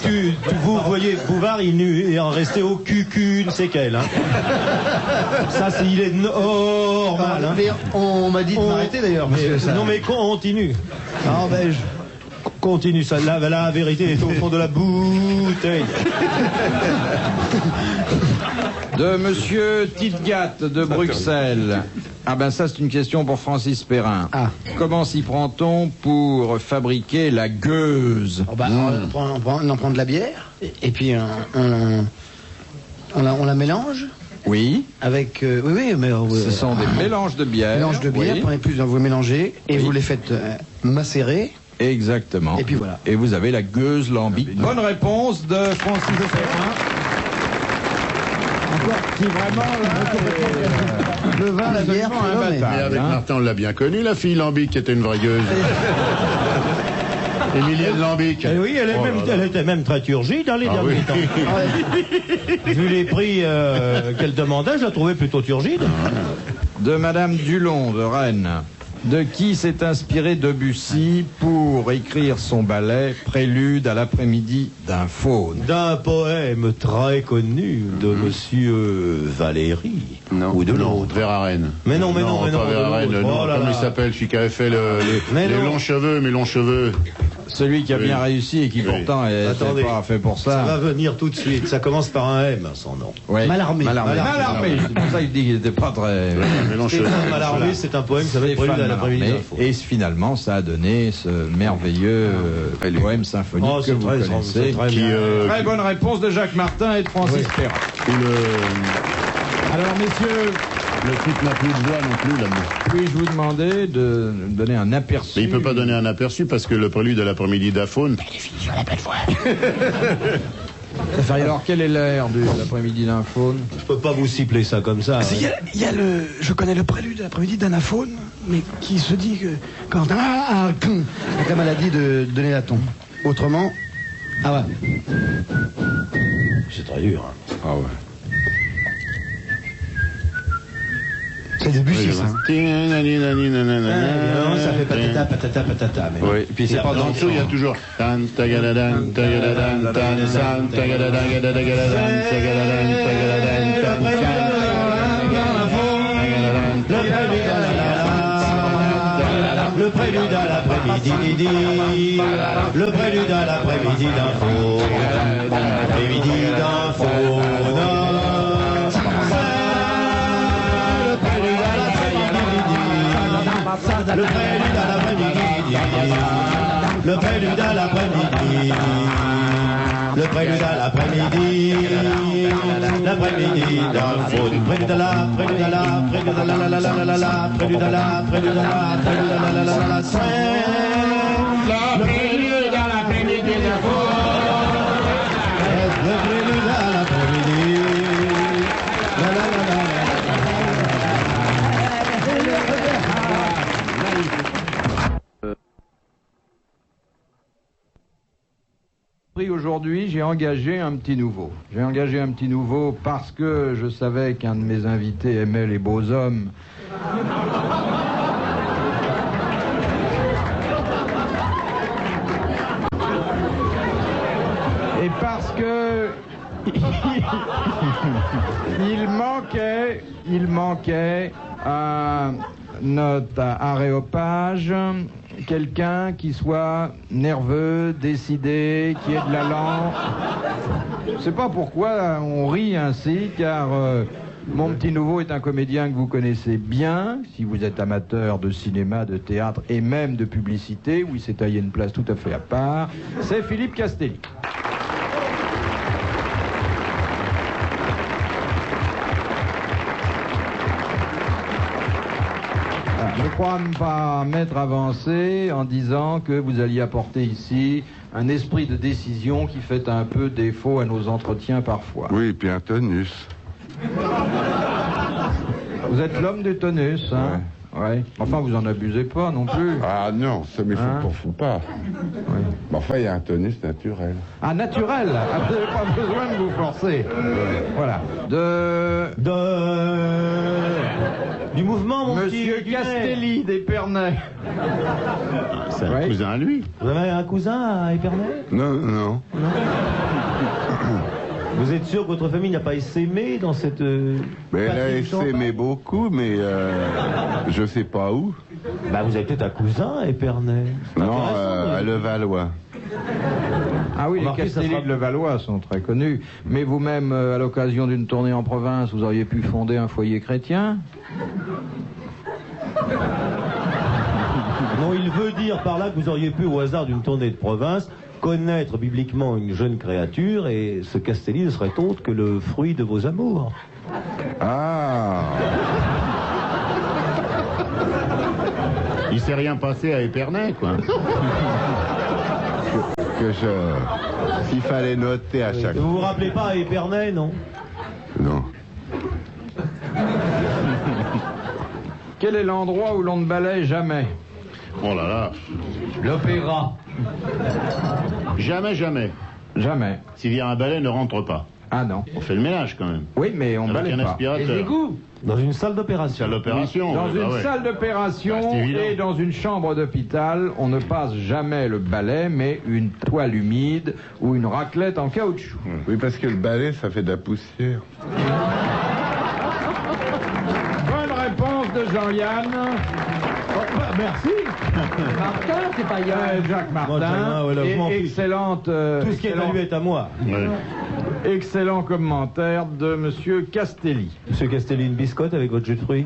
Et vous voyez, Bouvard, il est en resté au cul, une séquelle. Hein. Ça, il est normal. Hein. Mais on m'a dit de m'arrêter d'ailleurs. parce que ça- Non, mais continue. Non, ben, Continue, ça. La vérité est au fond de la bouteille. De Monsieur Titgat de Bruxelles. Ah ben ça c'est une question pour Francis Perrin. Ah. Comment s'y prend-on pour fabriquer la gueuse? Oh, bah, on en prend de la bière et puis on la mélange Oui. avec. Oui, mais. Ce sont des mélanges de bière. Mélange de bière, oui. prenez plus, vous mélangez et Oui. vous les faites macérer. Exactement. Et puis voilà. Et vous avez la gueuse lambique. Bonne réponse de Francis Perrin. Qui vraiment là, Le vin, la bière, absolument non, mais- imbattable. Mais avec hein. Martin, on l'a bien connu, la fille Lambic qui était une vraie gueuse. Emilienne Lambic. Eh oui, elle était même très turgide dans les Ah derniers oui. temps. Vu les prix qu'elle demandait, je la trouvais plutôt turgide. De Madame Dulon de Rennes. De qui s'est inspiré Debussy pour écrire son ballet Prélude à l'après-midi d'un faune? D'un poème très connu de Monsieur Valéry. Non. Ou de Non, l'autre. Verhaeren. Mais non, pas de Verhaeren, l'autre. non, Oh là comment là. il s'appelle, celui qui avait fait Mais les non. longs cheveux, mes longs cheveux. Celui qui a bien réussi et qui pourtant est Attendez. pas fait pour Ça va ça. venir tout de suite. Ça commence par un M, son nom. Ouais. Malarmé. Malarmé. C'est pour ça qu'il dit qu'il n'était pas très... Mes longs cheveux. Stéphane Mallarmé, c'est un poème qui s'appelle Prélude à l'après-midi Malarmé. d'info. Et finalement, ça a donné ce merveilleux poème symphonique Oh, que c'est vous très, connaissez. c'est très Qui, bien. Très bonne réponse de Jacques Martin et de Francis Perrin. où Alors, messieurs, le type n'a plus de voix non plus, là. puis-je vous demander de donner un aperçu? Mais il peut pas donner un aperçu parce que le prélude à l'après-midi d'Aphone. Alors, quel est l'air de l'après-midi d'un faune? Je peux pas vous siffler ça comme ça. Il y a je connais le prélude de l'après-midi d'Anaphone, mais qui se dit que quand avec la maladie de Nélaton. Autrement, ah ouais. C'est très dur. Hein. Ah ouais. C'est Debussy, ça. Non, ça fait patata, patata, patata. Mais Oui, et puis c'est pas En dans dessous, il y a toujours. Tan, tagadadan, tagadadan, tan, san, tagadadan, gadadagadadan, tagadadan, tagadadan, tan, san, le prélude à l'après-midi l'après-midi, le prélude à l'après-midi d'info, l'après-midi d'info. Le prélude à l'après-midi, le prélude à l'après-midi, le prélude à l'après-midi, l'après-midi d'info, prélude à la, prélude à la, prélude à la, la la la la la, prélude à la, prélude à la, prélude à la la la la, le prélude à l'après-midi d'info, le prélude à l'après-midi, la la la la. Aujourd'hui, j'ai engagé un petit nouveau. J'ai engagé un petit nouveau parce que je savais qu'un de mes invités aimait les beaux hommes. Et parce que il manquait à notre aréopage quelqu'un qui soit nerveux, décidé, qui ait de l'allant. Je sais pas pourquoi on rit ainsi, car mon petit nouveau est un comédien que vous connaissez bien, si vous êtes amateur de cinéma, de théâtre et même de publicité, où il s'est taillé une place tout à fait à part. C'est Philippe Castelli. Je crois ne pas m'être avancé en disant que vous alliez apporter ici un esprit de décision qui fait un peu défaut à nos entretiens parfois. Oui, et puis un tonus. Vous êtes l'homme du tonus, hein? Ouais. Enfin, vous en abusez pas non plus. Ah non, ça m'y fout pas. Oui. Mais enfin, il y a un tonus naturel. Ah, naturel? Ah, vous n'avez pas besoin de vous forcer. Voilà. Du mouvement, mon Monsieur petit Castelli d'Épernay. C'est un cousin à lui. Vous avez un cousin à Épernay? Non. Vous êtes sûr que votre famille n'a pas essaimé dans cette... Mais elle a essaimé beaucoup, mais je sais pas où. Bah, vous avez peut-être un cousin à Épernay. Non, à Levallois. Ah oui, les Castelli de Levallois sont très connus. Mais vous-même, à l'occasion d'une tournée en province, vous auriez pu fonder un foyer chrétien? Non, il veut dire par là que vous auriez pu, au hasard d'une tournée de province, connaître bibliquement une jeune créature, et ce Castelli ne serait autre que le fruit de vos amours. Ah! Il s'est rien passé à Épernay, quoi. S'il fallait noter à chaque fois. Vous vous rappelez pas à Épernay, non? Non. Quel est l'endroit où l'on ne balaye jamais? Oh là là. L'opéra. Jamais. Jamais. S'il y a un balai, ne rentre pas. Ah non. On fait le ménage quand même. Oui, mais on balaye un pas. aspirateur. Les égouts. Dans une salle d'opération. Salle d'opération. Dans une salle d'opération et dans une chambre d'hôpital, on ne passe jamais le balai, mais une toile humide ou une raclette en caoutchouc. Oui, parce que le balai, ça fait de la poussière. Bonne réponse de Jean-Yann. Merci. Martin, c'est pas Yann. Jacques Martin. Et excellente. Tout ce qui est à lui est à moi. Ouais. Excellent commentaire de Monsieur Castelli. Monsieur Castelli, une biscotte avec votre jus de fruits?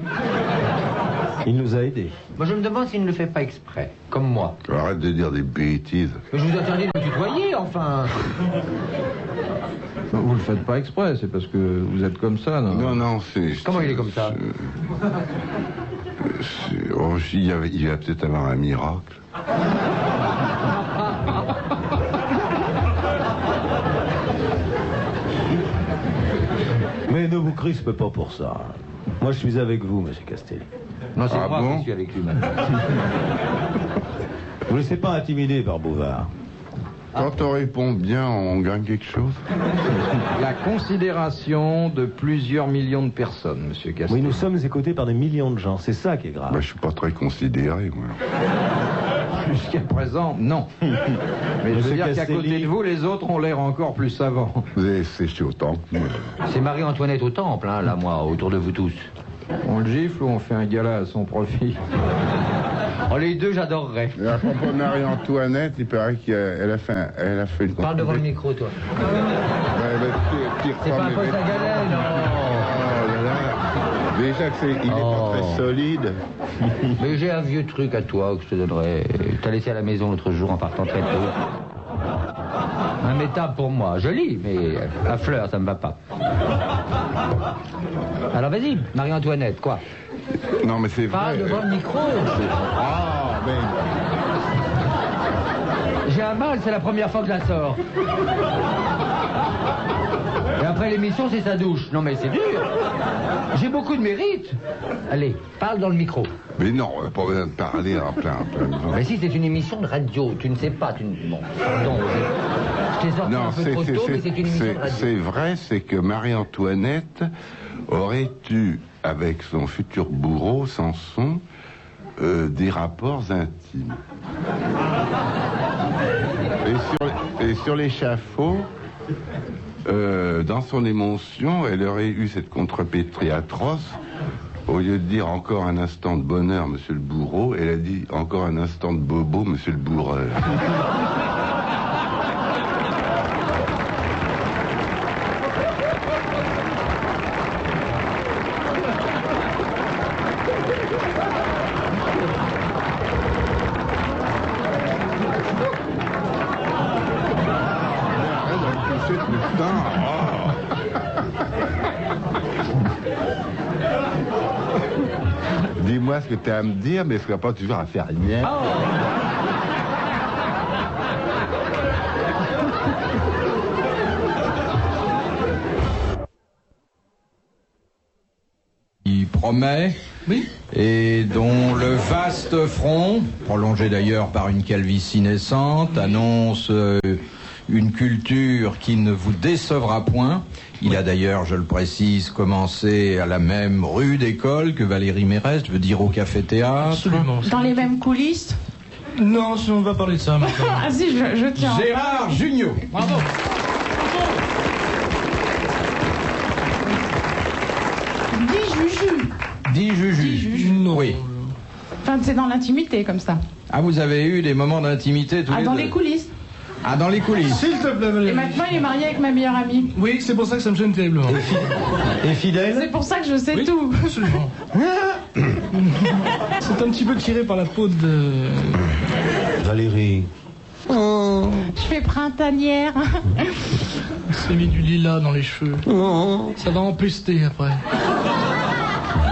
Il nous a aidés. Moi, je me demande s'il ne le fait pas exprès, comme moi. Arrête de dire des bêtises. Mais je vous interdis de me tutoyer, enfin. Vous le faites pas exprès, c'est parce que vous êtes comme ça, non? Non, c'est... Comment il est comme ça? Il va peut-être avoir un miracle. Mais ne vous crispez pas pour ça. Moi, je suis avec vous, monsieur Castelli. Non, c'est moi bon? qui suis avec lui maintenant. Vous ne laissez pas intimider par Bouvard. Quand on répond bien, on gagne quelque chose. La considération de plusieurs millions de personnes, Monsieur Castelli. Oui, nous sommes écoutés par des millions de gens. C'est ça qui est grave. Bah, je suis pas très considéré, moi. Jusqu'à présent, non. Mais je veux dire qu'à côté de vous, les autres ont l'air encore plus savants. Vous avez séché au temple. C'est Marie-Antoinette au temple, hein, là, moi, autour de vous tous. On le gifle ou on fait un gala à son profit? Oh, les deux, j'adorerais. Et à propos de Marie-Antoinette, il paraît qu'elle a fait une... Parle devant le micro, toi. C'est pas un poste à galère, non. Oh là là. Déjà qu'il n'est pas très solide. Mais j'ai un vieux truc à toi que je te donnerai. Tu as laissé à la maison l'autre jour en partant très tôt. Un métal pour moi. Joli, mais à fleur, ça me va pas. Alors vas-y, Marie-Antoinette, quoi? Non, mais c'est vrai. Parle devant le micro. Ah, mais... J'ai un mal, c'est la première fois que je la sors. Et après l'émission, c'est sa douche. Non mais c'est dur. J'ai beaucoup de mérite. Allez, parle dans le micro. Mais non, on n'a pas besoin de parler en plein. Mais si, c'est une émission de radio. Tu ne sais pas. Bon, pardon. Je t'ai sorti un peu trop tôt, mais c'est une émission de radio. C'est vrai, c'est que Marie-Antoinette aurait eu, avec son futur bourreau, Samson, des rapports intimes. Et sur l'échafaud, dans son émotion, elle aurait eu cette contrepétrie atroce. Au lieu de dire encore un instant de bonheur, monsieur le bourreau, elle a dit encore un instant de bobo, monsieur le bourreur. Dis-moi ce que tu as à me dire, mais ce n'est pas toujours à faire rien. Il promet, et dont le vaste front, prolongé d'ailleurs par une calvitie naissante, annonce une culture qui ne vous décevra point. Il a d'ailleurs, je le précise, commencé à la même rue d'école que Valérie Mérès, je veux dire au café-théâtre. Absolument. Dans les mêmes coulisses? Non, si on va parler de ça maintenant. Ah si, je tiens. Gérard Jugnot. Bravo. Dis Juju. Juju. Non. Oui. Enfin, c'est dans l'intimité, comme ça. Ah, vous avez eu des moments d'intimité tous les deux? Dans les coulisses. Ah, dans les coulisses. S'il te plaît, Valérie. Et maintenant, il est marié avec ma meilleure amie. Oui, c'est pour ça que ça me gêne terriblement. Et fidèle? C'est pour ça que je sais tout. Absolument. C'est un petit peu tiré par la peau de... Valérie. Oh. Je fais printanière. C'est mis du lilas dans les cheveux. Oh. Ça va empester après.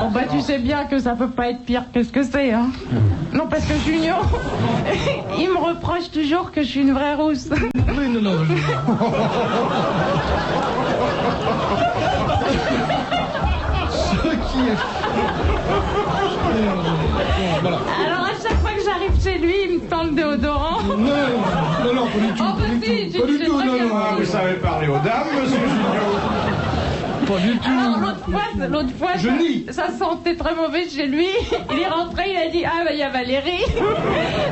Oh bah tu sais bien que ça peut pas être pire que ce que c'est, hein. Non, parce que Junior, il me reproche toujours que je suis une vraie rousse. Oui, non, je... Ce qui est... Voilà. Alors à chaque fois que j'arrive chez lui, il me tend le déodorant. Non, pas du tout. Oh bah si, pas du tout, non. Ah, vous savez parler aux dames, monsieur Jugnot? Pas du tout. Alors l'autre fois, Je nie. ça sentait très mauvais chez lui. Il est rentré, il a dit ah bah il y a Valérie.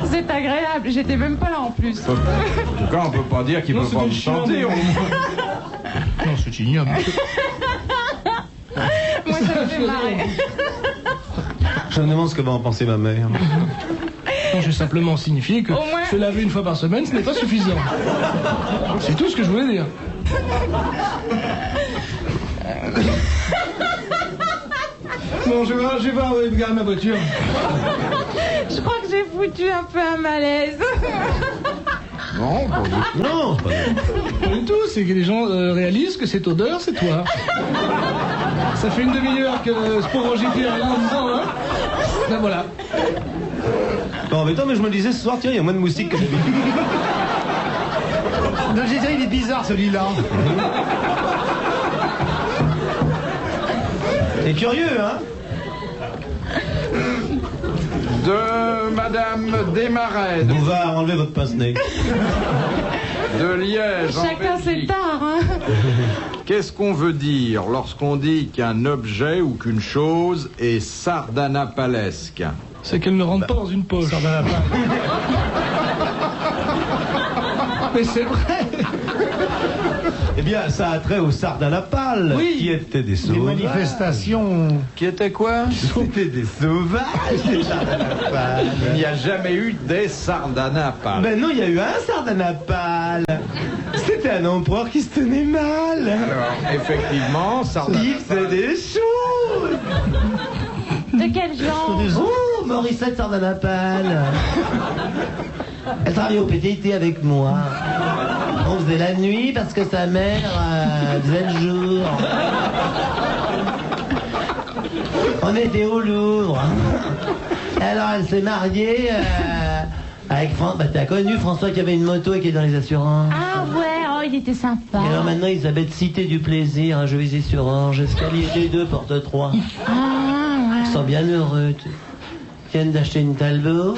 C'est agréable. J'étais même pas là en plus. En tout cas, on peut pas dire qu'il peut pas vous sentir. Non, c'est ignoble. Moi ça me fait marrer. Je me demande ce que va en penser ma mère. Non, j'ai simplement signifié que se laver une fois par semaine, ce n'est pas suffisant. C'est tout ce que je voulais dire. Bon, je vais regarder ma voiture. Je crois que j'ai foutu un peu un malaise. Non, pas du tout. Non, Pas du tout, c'est que les gens réalisent que cette odeur, c'est toi. Ça fait une demi-heure que ce pauvre JP est là en disant, hein. Ben voilà. Pas embêtant, mais je me disais ce soir, tiens, il y a moins de moustiques que d'habitude. Non, j'ai dit, il est bizarre celui-là. C'est curieux, hein? De Madame Desmarais. Bouvard, enlevez votre pince-nez. De Liège. Chacun ses tares, hein. Qu'est-ce qu'on veut dire lorsqu'on dit qu'un objet ou qu'une chose est sardanapalesque? C'est qu'elle ne rentre pas dans une poche. Mais c'est vrai. Eh bien, ça a trait aux Sardanapales, qui étaient des sauvages. Des manifestations. Qui étaient quoi? C'était des sauvages, les Sardanapales. Il n'y a jamais eu des Sardanapales. Ben non, il y a eu un Sardanapale. C'était un empereur qui se tenait mal. Alors, effectivement, Il faisait des choses. De quel genre? Oh, Morissette Sardanapale. Elle travaillait au PTT avec moi. On faisait la nuit parce que sa mère faisait le jour. On était au Louvre. Alors elle s'est mariée avec François. Bah t'as connu François qui avait une moto et qui est dans les assurances. Ah ouais, oh, il était sympa. Et alors maintenant ils s'appellent Cité du Plaisir, un jeu visé sur Orange, escalier G2, porte 3. Ah ouais. Ils sont bien heureux. Ils viennent d'acheter une Talbot.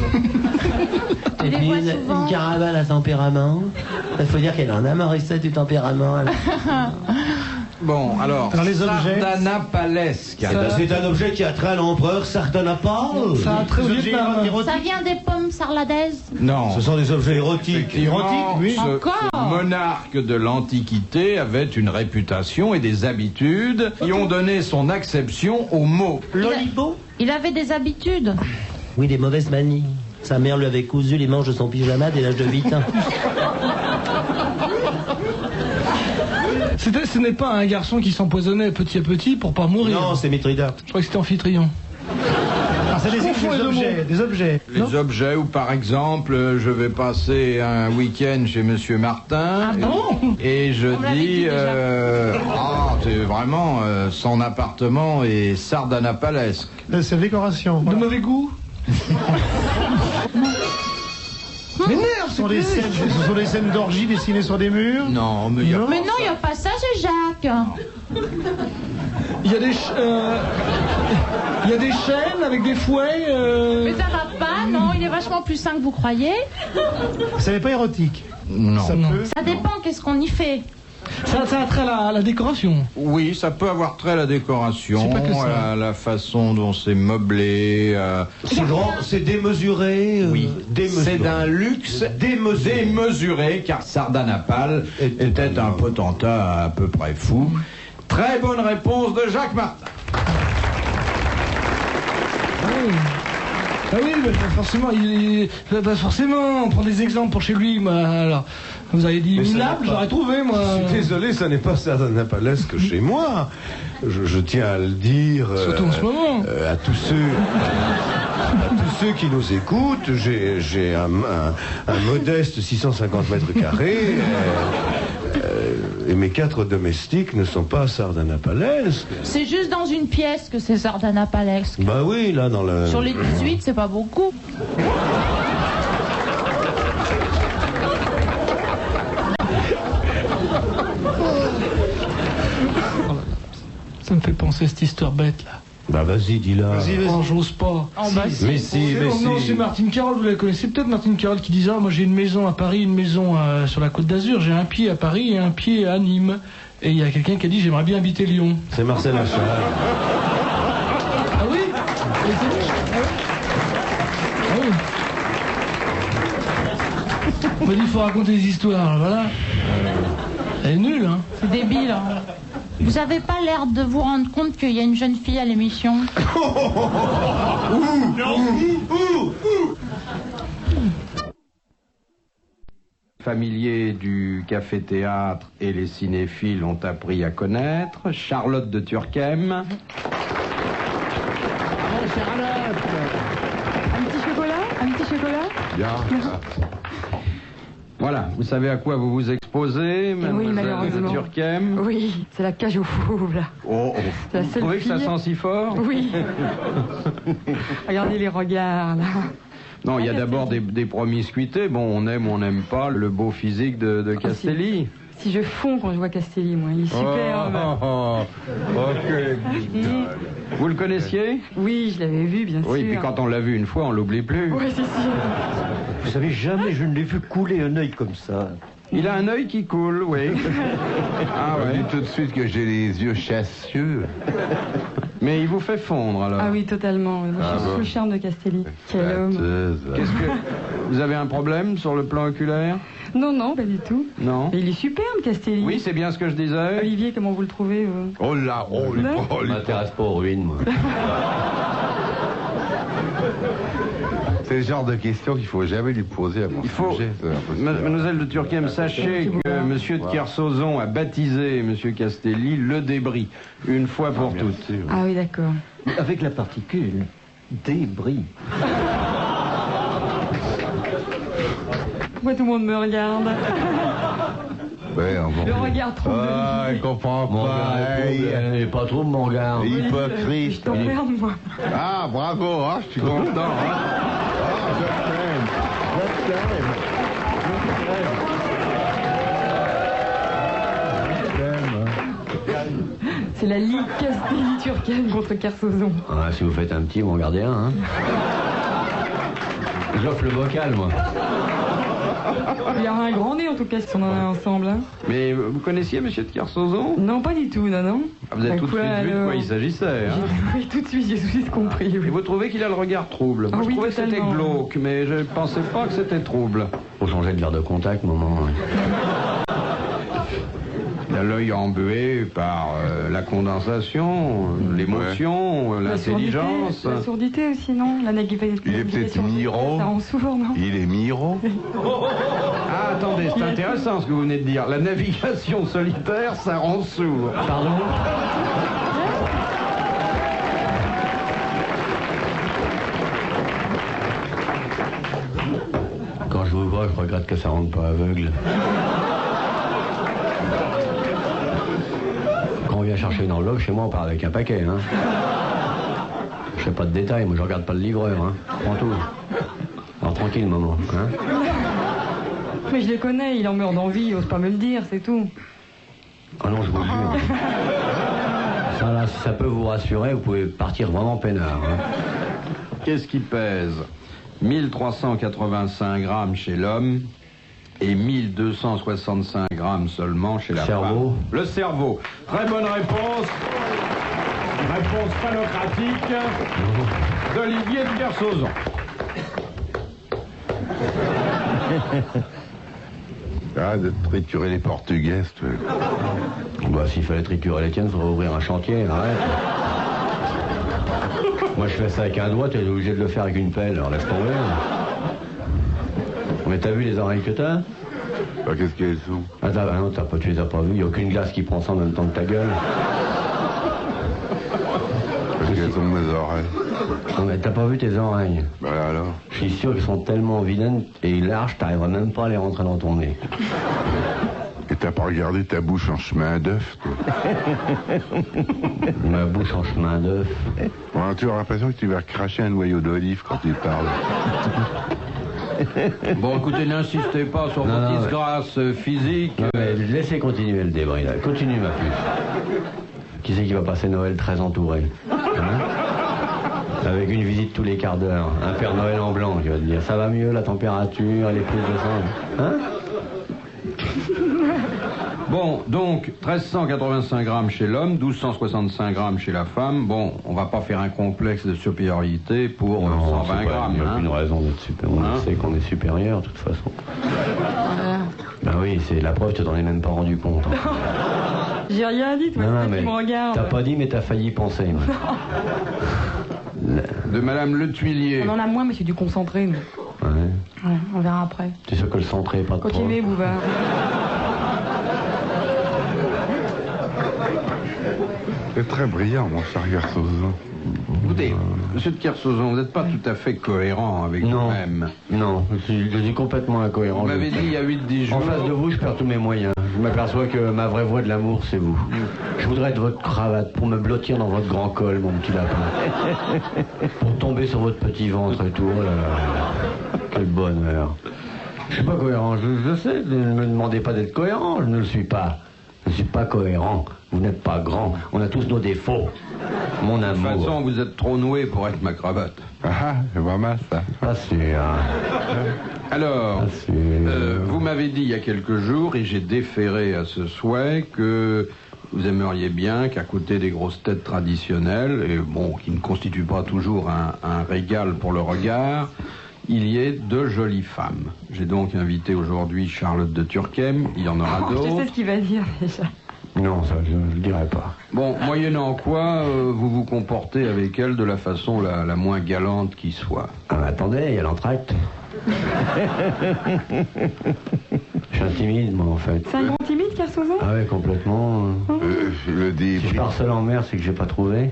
Et puis une caravane à tempérament. Il faut dire qu'elle en a Morissette du tempérament. Bon, alors les objets. Sardanapalesque. C'est un objet qui a trait à l'empereur Sardanapale. Ça a trait au Vietnam. Ça vient des pommes sarladaises? Non. Ce sont des objets érotiques. Oui. Ce Encore monarque de l'Antiquité avait une réputation et des habitudes qui ont donné son acception au mot. Lolibo. Il avait des habitudes. Oui, des mauvaises manies. Sa mère lui avait cousu les manches de son pyjama dès l'âge de 8 ans. Ce n'est pas un garçon qui s'empoisonnait petit à petit pour pas mourir. Non, c'est Mithridate. Je crois que c'était Amphitryon. Ah, c'est des objets. Des objets. Les objets où, par exemple, je vais passer un week-end chez Monsieur Martin et je dis, c'est vraiment son appartement est sardanapalesque. C'est la décoration. De mauvais goût. Mais merde, ce sont des scènes d'orgie dessinées sur des murs. Non, mais il y a Mais non, il n'y a pas ça, c'est Jacques. Il y a des chaînes avec des fouets. Mais ça va pas, non, il est vachement plus sain que vous croyez. Ça n'est pas érotique. Non. Ça dépend, qu'est-ce qu'on y fait. Ça a trait à la décoration. Oui, ça peut avoir trait à la décoration, à la façon dont c'est meublé. C'est grand, c'est démesuré. Oui, c'est d'un luxe démesuré, car Sardanapale était un potentat à peu près fou. Très bonne réponse de Jacques Martin. Ah oui, mais pas forcément, on prend des exemples pour chez lui, alors, vous avez dit minable, j'aurais trouvé, moi. Je suis désolé, ça n'est pas sardanapalesque chez moi. Je tiens à le dire. Surtout en ce moment. À tous ceux qui nous écoutent, j'ai un modeste 650 mètres carrés. Et mes 4 domestiques ne sont pas sardanapalesques. C'est juste dans une pièce que c'est sardanapalesque. Bah oui, là dans le... Sur les 18, c'est pas beaucoup. Ça me fait penser à cette histoire bête, là. Bah vas-y, dis-la. Oh, j'ose pas. Mais si. Non, c'est Martine Carole, vous la connaissez peut-être, Martine Carole, qui disait moi j'ai une maison à Paris, une maison sur la Côte d'Azur, j'ai un pied à Paris et un pied à Nîmes. Et il y a quelqu'un qui a dit j'aimerais bien habiter Lyon. C'est Marcel Achard. Ah oui. On m'a dit il faut raconter des histoires, voilà. Elle est nulle, hein. C'est débile, hein. Vous avez pas l'air de vous rendre compte qu'il y a une jeune fille à l'émission. Familiers du café-théâtre et les cinéphiles ont appris à connaître Charlotte de Turckheim. Un petit chocolat Bien. Voilà, vous savez à quoi vous vous exposez, mademoiselle de Turckheim? Oui, c'est la cage au fou, là. Vous trouvez que ça sent si fort? Oui. Regardez les regards, là. Non, il y a d'abord des promiscuités. Bon, on aime ou on n'aime pas le beau physique de Castelli. Si je fonds quand je vois Castelli, moi, il est superbe. Vous le connaissiez? Oui, je l'avais vu, bien sûr. Oui, puis quand on l'a vu une fois, on l'oublie plus. Oui, c'est sûr. Vous savez, jamais je ne l'ai vu couler un œil comme ça. Il a un œil qui coule, oui. Ah ouais. On dit tout de suite que j'ai les yeux chassieux. Mais il vous fait fondre alors. Ah oui, totalement. Moi, je suis sous le charme de Castelli. Quel homme. Qu'est-ce que... Vous avez un problème sur le plan oculaire? Non, non, pas du tout. Non. Mais il est superbe, Castelli. Oui, c'est bien ce que je disais. Olivier, comment vous le trouvez, vous? Oh là, oh, les Ouais. paroles. Je m'intéresse pas aux ruines, moi. C'est le genre de questions qu'il faut jamais lui poser à mon sujet. Mademoiselle de Turckheim, sachez que Monsieur de Kersauzon a baptisé Monsieur Castelli le débris, une fois pour toutes. Ah oui, d'accord. Avec la particule débris. Pourquoi tout le monde me regarde? Ouais, bon. Le regard trop Ah, il comprend pas. Elle n'est pas trop de mon regard. Hypocrite. Je t'emmerde, moi. Ah, bravo, hein, je suis content. Hein. Ah, je t'aime. C'est la Ligue Castelli-Turckheim contre Kersauzon. Ah, si vous faites un petit, vous en gardez un, hein. J'offre le bocal, moi. Il y aura un grand nez, en tout cas, si on en a ensemble. Hein. Mais vous connaissiez Monsieur de Kersauzon? Non, pas du tout, non, non. Ah, vous avez tout de suite vu de quoi il s'agissait. Hein. Oui, tout de suite, j'ai tout de suite compris. Oui. Et vous trouvez qu'il a le regard trouble? Moi, Ah, je oui, trouvais que c'était totalement. glauque, mais je pensais pas que c'était trouble. Faut changer de verre de contact, maman. Il a l'œil embué par la condensation, l'émotion, l'intelligence. La surdité aussi, non? La navigation. Il est peut-être Miro. Ça rend sourd, non? Il est Miro. Ah, attendez, c'est intéressant ce que vous venez de dire. La navigation solitaire, ça rend sourd. Pardon? Quand je vous vois, je regrette que ça rende pas aveugle. Quand on vient chercher une enveloppe, chez moi, on part avec un paquet, hein. Je fais pas de détails, moi je regarde pas le livreur, hein. Je prends tout. Alors tranquille, maman, hein. Mais je le connais, il en meurt d'envie, il ose pas me le dire, c'est tout. Ah non, je vous jure. Ça, là, si ça peut vous rassurer, vous pouvez partir vraiment peinard, hein. Qu'est-ce qui pèse? 1385 grammes chez l'homme et 1265 grammes seulement chez la Cerveau. femme. Le cerveau. Très bonne réponse. Réponse phalocratique d'Olivier de Kersauzon. Arrête de triturer les portugaises, tu vois. Bah, s'il fallait triturer les tiennes, il faudrait ouvrir un chantier, arrête. Moi, je fais ça avec un doigt, t'es obligé de le faire avec une pelle, alors laisse tomber. Mais t'as vu les oreilles que t'as? Bah, qu'est-ce qu'elles sont? Ah, non, tu les as pas vues, y a aucune glace qui prend ça en même temps que ta gueule. Parce qu'elles sont mes oreilles. Non, mais t'as pas vu tes oreilles? Bah alors? Je suis sûr qu'elles sont tellement vilaines et larges, t'arriveras même pas à les rentrer dans ton nez. Et t'as pas regardé ta bouche en chemin d'œuf, toi? Ma bouche en chemin d'œuf. Ouais, tu as l'impression que tu vas cracher un noyau d'olive quand tu parles. Bon, écoutez, n'insistez pas sur Non, vos non, disgrâces physiques. Non, mais laissez continuer le débris, là. Continue, ma puce. Qui c'est qui va passer Noël très entouré? Hein? Avec une visite tous les quarts d'heure. Un Père Noël en blanc qui va te dire ça va mieux, la température, elle est plus de sang. Hein? Bon, donc 1385 grammes chez l'homme, 1265 grammes chez la femme. Bon, on va pas faire un complexe de supériorité pour 120 grammes. Il n'y a hein. aucune raison d'être supérieur. On sait qu'on est supérieur, de toute façon. Ben oui, c'est la preuve, tu t'en es même pas rendu compte. Hein. J'ai rien dit, toi, Non, c'est mais qui me regarde. t'as pas dit, mais t'as failli penser. moi. De Madame Le Tuilier. On en a moins, mais c'est du concentré, nous. Ouais. Ouais, on verra après. T'es sûr que le centré est pas de trop? Continuez, Bouvard. C'est très brillant, mon cher Kersauzon. Écoutez, monsieur de Kersauzon, vous n'êtes pas tout à fait cohérent avec vous-même. Non, je suis complètement incohérent. Vous m'avez dit il y a 8-10 jours. En face de vous, je perds tous mes moyens. Je m'aperçois que ma vraie voie de l'amour, c'est vous. Je voudrais être votre cravate pour me blottir dans votre grand col, mon petit lapin. Pour tomber sur votre petit ventre et tout. Oh là là. Quel bonheur. Je suis pas cohérent, je sais. Ne me demandez pas d'être cohérent, je ne le suis pas. Je ne suis pas cohérent. Vous n'êtes pas grand. On a tous nos défauts. Mon amour. De toute façon, vous êtes trop noué pour être ma cravate. Ah, c'est pas mal ça. Pas sûr. Alors, vous m'avez dit il y a quelques jours, et j'ai déféré à ce souhait, que vous aimeriez bien qu'à côté des grosses têtes traditionnelles, et bon, qui ne constituent pas toujours un régal pour le regard, il y ait de jolies femmes. J'ai donc invité aujourd'hui Charlotte de Turckheim, il y en aura d'autres. Je sais ce qu'il va dire déjà. Non, ça, je ne le dirai pas. Bon, moyennant quoi, vous vous comportez avec elle de la façon la moins galante qui soit. Ah, mais attendez, il y a l'entracte. Je suis un timide, moi, en fait. C'est un grand timide, Kersozon? Ah ouais, complètement. Le débris. Si je pars seul en mer, c'est que j'ai pas trouvé.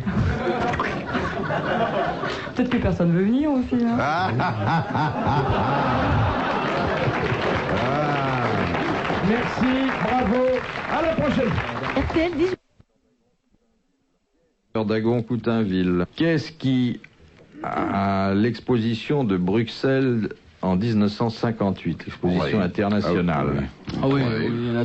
Peut-être que personne veut venir aussi. Hein. Merci, bravo. À la prochaine. RTL 18. Dagon-Coutainville. Qu'est-ce qui, à l'exposition de Bruxelles en 1958, l'exposition internationale. Ah oui,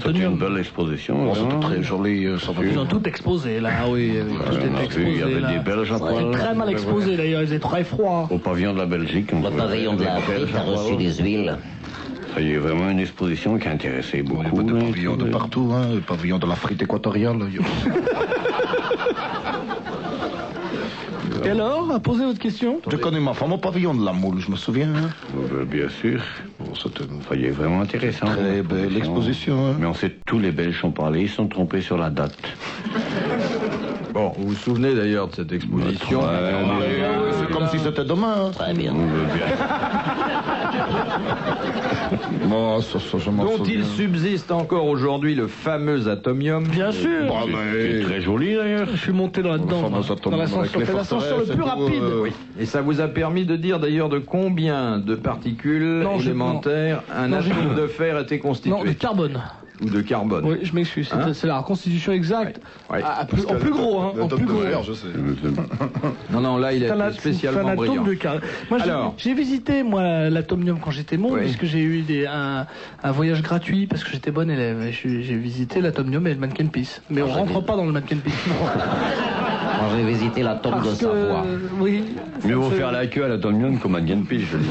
c'était une belle exposition. Oh, c'était très joli. Ils ont tout exposé là, oui. Tout est exposé. Il y avait là. des Belges à poil. C'était très mal exposé d'ailleurs, ils étaient très froids. Au pavillon de la Belgique. Le pavillon de l'Afrique a reçu des huiles. Ça y est, vraiment une exposition qui a intéressé beaucoup. Il y a des pavillons de partout, hein, le pavillon de l'Afrique équatoriale. Et alors, posez votre question. J'ai connu ma femme au pavillon de la Moule, je me souviens. Hein. Bien sûr. Ça y est, vraiment intéressant. Très belle exposition. Hein. Mais on sait, tous les Belges sont parlés, ils sont trompés sur la date. Bon, vous vous souvenez d'ailleurs de cette exposition? C'est comme si c'était demain. Hein. Très bien. Bon, dont il subsiste encore aujourd'hui le fameux atomium. Bien sûr. Bah, c'est très joli d'ailleurs. Je suis monté là-dedans. Dans l'ascenseur. C'est l'ascenseur le plus rapide. Oui. Et ça vous a permis de dire d'ailleurs de combien de particules élémentaires un atome de fer était constitué? Non, de carbone. Ou de carbone. Oui, je m'excuse. C'est la constitution exacte. Ouais. En plus gros, hein. En plus gros. Je sais. Non, là, il est spécialement brillant. Moi, j'ai visité, moi, l'atomium quand j'étais môme, puisque j'ai eu un voyage gratuit, parce que j'étais bon élève. J'ai visité l'atomium et le Mannequin Peace. Mais on rentre pas dans le Mannequin Peace. Moi, j'ai visité la tombe de Savoie. Oui. Mieux vaut faire la queue à l'atomium qu'au Mannequin Peace, je le dis.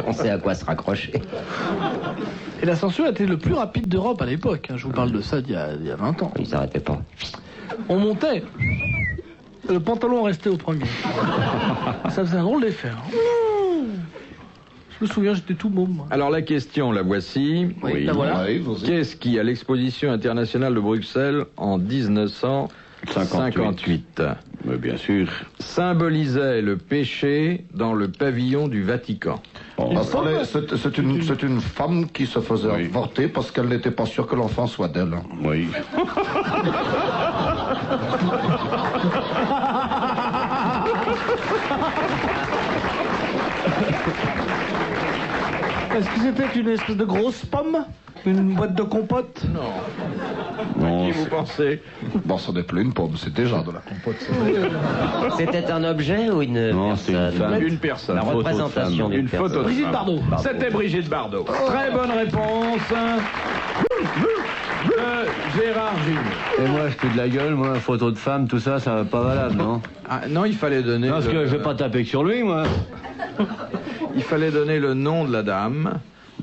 On sait à quoi se raccrocher. Et l'ascenseur était le plus rapide d'Europe à l'époque. Je vous parle de ça d'il y a 20 ans. Ils s'arrêtaient pas. On montait. Le pantalon restait au premier. Ça faisait un drôle d'effet. Je me souviens, j'étais tout môme. Moi. Alors la question, la voici. Oui, la voilà. Qu'est-ce qui, à l'exposition internationale de Bruxelles en 1958, mais bien sûr, symbolisait le péché dans le pavillon du Vatican? C'est une femme qui se faisait avorter parce qu'elle n'était pas sûre que l'enfant soit d'elle. Oui. Est-ce que c'était une espèce de grosse pomme? Une boîte de compote? Non. Non, qui vous pensez? Bon, ce n'est plus une pomme, c'est déjà de la compote. C'était un objet ou une personne? Une personne. La représentation d'une personne. Photo de Brigitte femme. Bardot. C'était Brigitte Bardot. Très bonne réponse de Gérard Junior. Et moi, je fais de la gueule, moi, photo de femme, tout ça, ça va pas valable, non? Ah, non, il fallait donner... Parce que je vais pas taper que sur lui, moi. Il fallait donner le nom de la dame,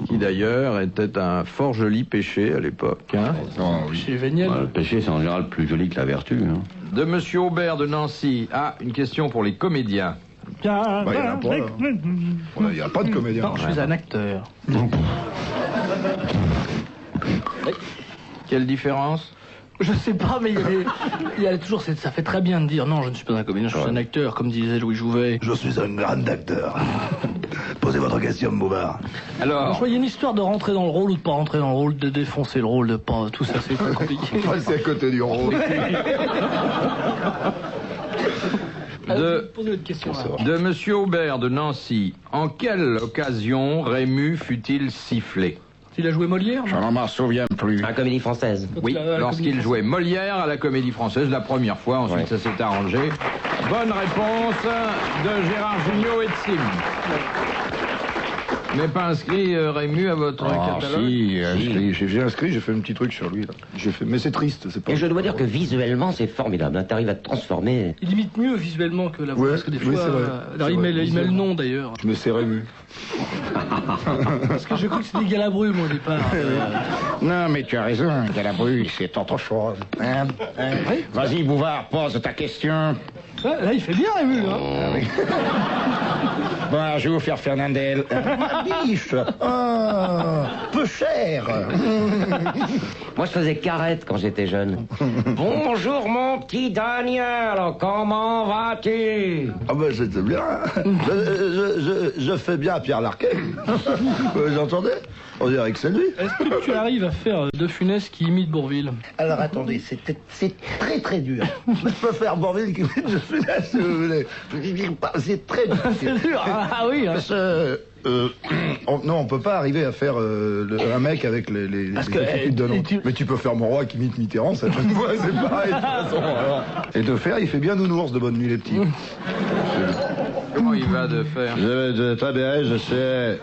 qui d'ailleurs était un fort joli péché à l'époque. Hein. Chez Véniel. Le péché, c'est en général plus joli que la vertu. Hein. De Monsieur Aubert de Nancy. Ah, une question pour les comédiens. Il n'y a pas de comédien. Non, je suis un acteur. Quelle différence? Je sais pas, mais il y a toujours... Ça fait très bien de dire non, je ne suis pas un comédien, je suis un acteur, comme disait Louis Jouvet. Je suis un grand acteur. Posez votre question, Bouvard. Alors, il y a une histoire de rentrer dans le rôle ou de pas rentrer dans le rôle, de défoncer le rôle, de pas... Tout ça, c'est très compliqué. C'est à côté du rôle. Posez votre question. De Monsieur Aubert de Nancy. En quelle occasion Rému fut-il sifflé? Il a joué Molière? Je ne m'en souviens plus. La comédie française. Oui, lorsqu'il jouait Molière à la Comédie Française, la première fois, ensuite ça s'est arrangé. Bonne réponse de Gérard Jugnot et de Sim. Vous n'avez pas inscrit Rému à votre catalogue? Si, j'ai inscrit, j'ai fait un petit truc sur lui. Là. Mais c'est triste, c'est pas... Et je dois dire que visuellement, c'est formidable. Tu arrives à te transformer. Il imite mieux visuellement que la voix, parce que des fois... il met le nom, d'ailleurs. Mais c'est Rému. Parce que je crois que c'était Galabru, moi, au départ. Non, mais tu as raison, Galabru, c'est autre chose. Hein? Oui. Vas-y, Bouvard, pose ta question. Là, il fait bien, Rému, hein. Ah oui. Bon, alors, je vais vous faire Fernandel. Ma biche. Ah, peu cher. Moi, je faisais carrette quand j'étais jeune. Bonjour, mon petit Daniel. Comment vas-tu? Ah ben, c'était bien. Je fais bien Pierre Larquet. Vous entendez? On dirait que c'est lui. Est-ce que tu arrives à faire De Funès qui imite Bourvil? Alors, attendez, c'est très très dur. Je peux faire Bourvil qui imite De Funès, si vous voulez. C'est très dur. C'est dur, ah oui. Hein. Parce que, non, on peut pas arriver à faire un mec avec les équipes de nom. Mais tu peux faire mon roi qui imite Mitterrand, ça chaque fois, c'est pareil. De toute façon, alors. Et de faire, il fait bien nounours de Bonne Nuit les petits. Comment il va de faire? Très bien, je sais.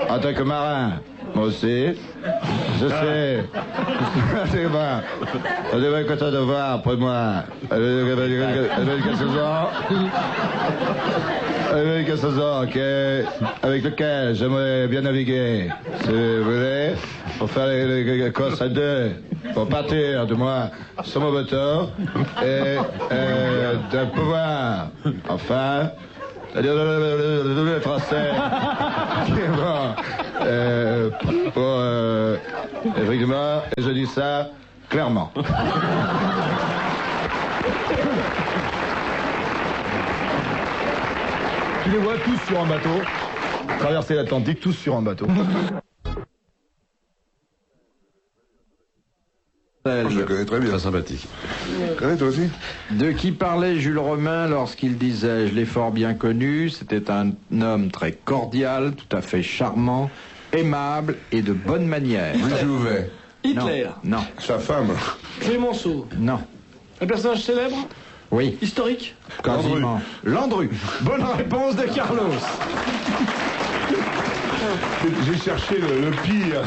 En tant que marin, moi aussi. Je sais. C'est bon. On devrait être content de voir après moi. Avec 14 ans, ok, avec lequel j'aimerais bien naviguer, si vous voulez, pour faire les courses à deux, pour partir de moi sur mon bateau, et de pouvoir, enfin, c'est-à-dire le français, qui est bon, pour, effectivement, et je dis ça clairement. Tu les vois tous sur un bateau, traverser l'Atlantique, tous sur un bateau. Je le connais très bien. Très sympathique. Tu connais toi aussi? De qui parlait Jules Romain lorsqu'il disait « Je l'ai fort bien connu, c'était un homme très cordial, tout à fait charmant, aimable et de bonne manière. » Louis Jouvet. Hitler. Non. Sa femme. Clémenceau. Non. Un personnage célèbre? Oui. Historique? Quasiment. Landru. Bonne réponse de Carlos. J'ai cherché le pire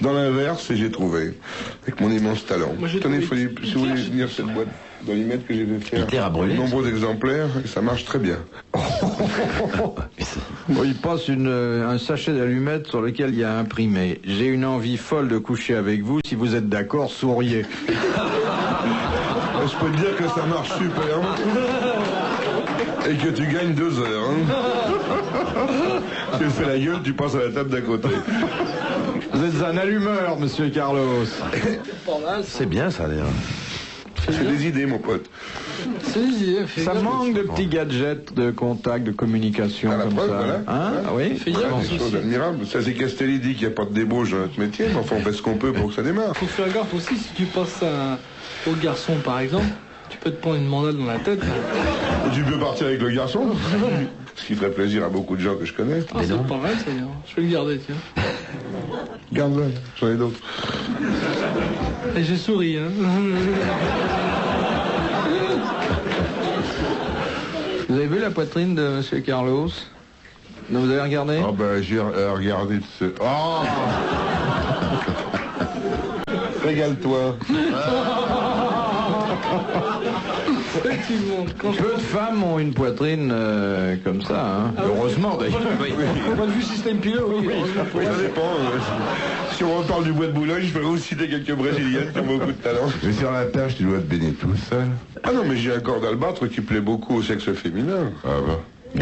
dans l'inverse et j'ai trouvé. Avec mon immense talent. Tenez, si vous voulez venir cette boîte d'allumettes que j'ai fait faire de nombreux exemplaires, et ça marche très bien. Il passe un sachet d'allumettes sur lequel il y a imprimé « J'ai une envie folle de coucher avec vous, si vous êtes d'accord, souriez ». Je peux te dire que ça marche super. Et que tu gagnes 2 heures. Hein. Tu fais la gueule, tu passes à la table d'à côté. Vous êtes un allumeur, monsieur Carlos. C'est bien ça, d'ailleurs. C'est des idées, mon pote. C'est des idées. Ça manque de petits gadgets de contact, de communication À la comme preuve, ça. voilà. Hein? Ah oui. C'est des choses admirables. Ça, c'est Castelli dit qu'il n'y a pas de débauche dans notre métier, mais enfin, on fait ce qu'on peut pour que ça démarre. Faut faire gaffe aussi, si tu passes au garçon, par exemple, tu peux te prendre une mandale dans la tête. Et tu peux partir avec le garçon. Ce qui ferait plaisir à beaucoup de gens que je connais. Ah, c'est pas mal, ça. Je vais le garder, tiens. Garde-le, j'en ai d'autres. Et j'ai souri, hein. Vous avez vu la poitrine de monsieur Carlos? Non, vous avez regardé? Ah ben, j'ai regardé ce... Oh Régale-toi. Effectivement. Peu de femmes ont une poitrine comme ça, hein. Heureusement d'ailleurs. Au point de vue système pilote, oui. Ça dépend. Si on reparle du bois de Boulogne, je peux vous citer quelques Brésiliennes qui ont beaucoup de talent. Mais sur la tâche, tu dois te baigner tout seul. Ah non, mais j'ai un corps d'albâtre qui plaît beaucoup au sexe féminin. Ah bah. De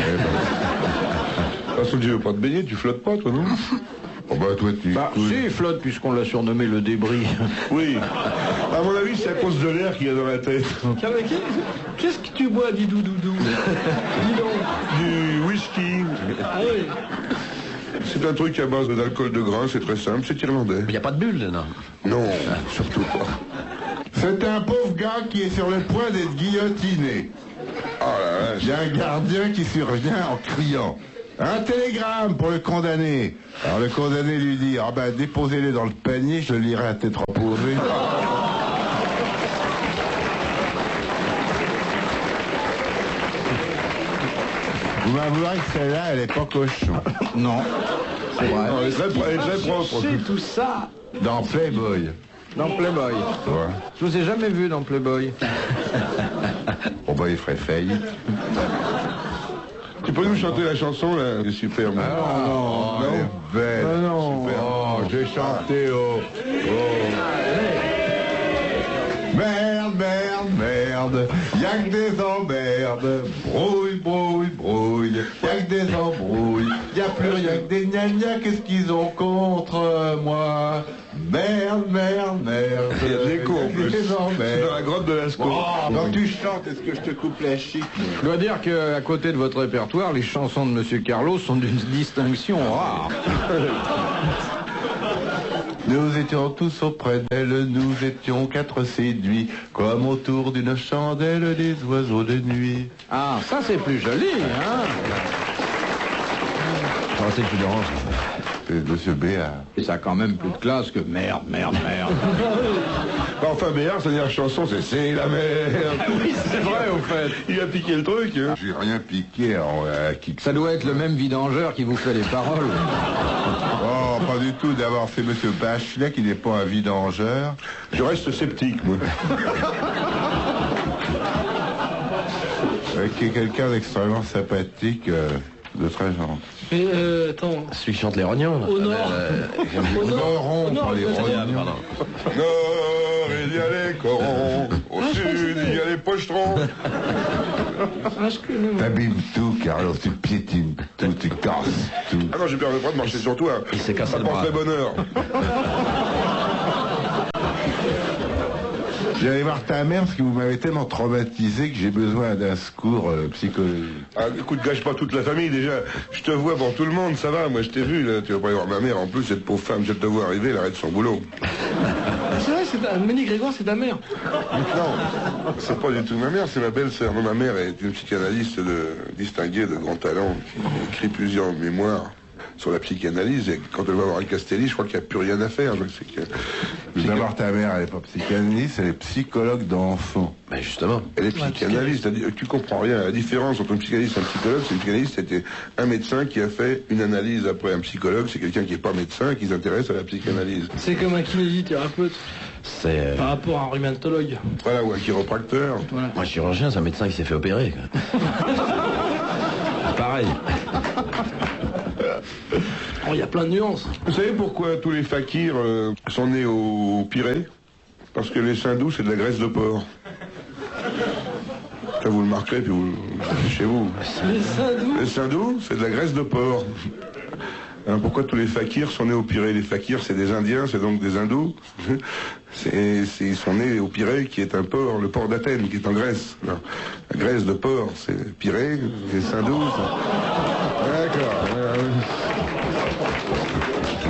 toute façon, tu veux pas te baigner, tu flottes pas, toi, non? Oh bah toi tu... Bah si, il flotte puisqu'on l'a surnommé le débris. Oui. À mon avis, c'est à cause de l'air qu'il y a dans la tête. Qu'est-ce que tu bois, dis doudou? Du whisky. Ah oui. C'est un truc à base d'alcool de grain, c'est très simple, c'est irlandais. Il n'y a pas de bulle dedans. Non, surtout pas. C'est un pauvre gars qui est sur le point d'être guillotiné. Oh là là. Il y a un gardien qui survient en criant. Un télégramme pour le condamné. Alors le condamné lui dit, ah ben déposez-le dans le panier, je le lirai à tête reposée. Vous m'avouerez que celle-là, elle est pas cochon. Non. C'est vrai. Elle est très propre. C'est tout ça. Dans Playboy. Dans Playboy. Ouais. Je vous ai jamais vu dans Playboy. On va y ferait faillite. Tu peux nous chanter la chanson, là? C'est super. Non, elle est belle. Super. Oh, j'ai chanté Merde, merde, merde, y'a que des emmerdes, brouille, brouille, brouille, y'a que des embrouilles, y'a plus rien que des gna-gna, qu'est-ce qu'ils ont contre moi? Merde, merde, merde. Il y a de l'écho en plus. C'est dans la grotte de Lascaux. Oh, quand tu chantes, est-ce que je te coupe la chic? Je dois dire qu'à côté de votre répertoire, les chansons de Monsieur Carlos sont d'une distinction rare. Nous étions tous auprès d'elle, nous étions 4 séduits, comme autour d'une chandelle des oiseaux de nuit. Ah, ça c'est plus joli, hein? C'est plus orange. C'est Monsieur Béard. Et ça a quand même plus de classe que merde, merde, merde. Enfin, Béard, sa dernière chanson, c'est la merde. Oui, c'est vrai, au fait. Il a piqué le truc. Hein. J'ai rien piqué à qui. Ça doit être le même vidangeur qui vous fait les paroles. Oh, pas du tout, d'avoir fait Monsieur Bachelet, qui n'est pas un vidangeur. Je reste sceptique, moi. Qui est quelqu'un d'extrêmement sympathique, de très gentil. Mais attends. Celui qui chante les rognons. Au nord. Au nord, les rognons. Nord, il y a les corons. Au sud, il y a les pochetrons. T'abîmes tout, Carlos, tu piétines tout, tu casses tout. Ah non, j'ai perdu le droit de marcher sur toi. Il s'est cassé ça le bras. porterait bonheur. J'allais voir ta mère parce que vous m'avez tellement traumatisé que j'ai besoin d'un secours psychologique. Ah, écoute, gâche pas toute la famille déjà. Je te vois pour tout le monde, ça va. Moi, je t'ai vu, là. Tu vas pas y voir ma mère. En plus, cette pauvre femme, je te vois arriver, elle arrête son boulot. C'est vrai, Mélie Grégoire, c'est ta mère. Non, c'est pas du tout ma mère, c'est ma belle-sœur. Ma mère est une psychanalyste distinguée de grand talent qui a écrit plusieurs mémoires sur la psychanalyse. Et quand elle va voir Castelli, je crois qu'il n'y a plus rien à faire. D'abord, ta mère, elle n'est pas psychanalyste, elle est psychologue d'enfants. Ben justement. Elle est psychanalyste. Tu comprends rien. La différence entre un psychanalyste et un psychologue, c'est un psychanalyste, c'était un médecin qui a fait une analyse après un psychologue. C'est quelqu'un qui n'est pas médecin et qui s'intéresse à la psychanalyse. C'est comme un kinésithérapeute. C'est... Par rapport à un rhumatologue. Voilà, ou un chiropracteur. Voilà. Moi, chirurgien, c'est un médecin qui s'est fait opérer. Pareil. Il y a plein de nuances. Vous savez pourquoi tous les fakirs sont nés au Pirée? Parce que les seins doux, c'est de la graisse de porc. Ça, vous le marquerez, puis vous chez vous. Les seins doux, c'est de la graisse de porc. Alors, pourquoi tous les fakirs sont nés au Pirée? Les fakirs, c'est des Indiens, c'est donc des hindous. Ils sont nés au Pirée, qui est un port, le port d'Athènes, qui est en Grèce. Alors, la graisse de porc, c'est Pirée, les seins doux. D'accord.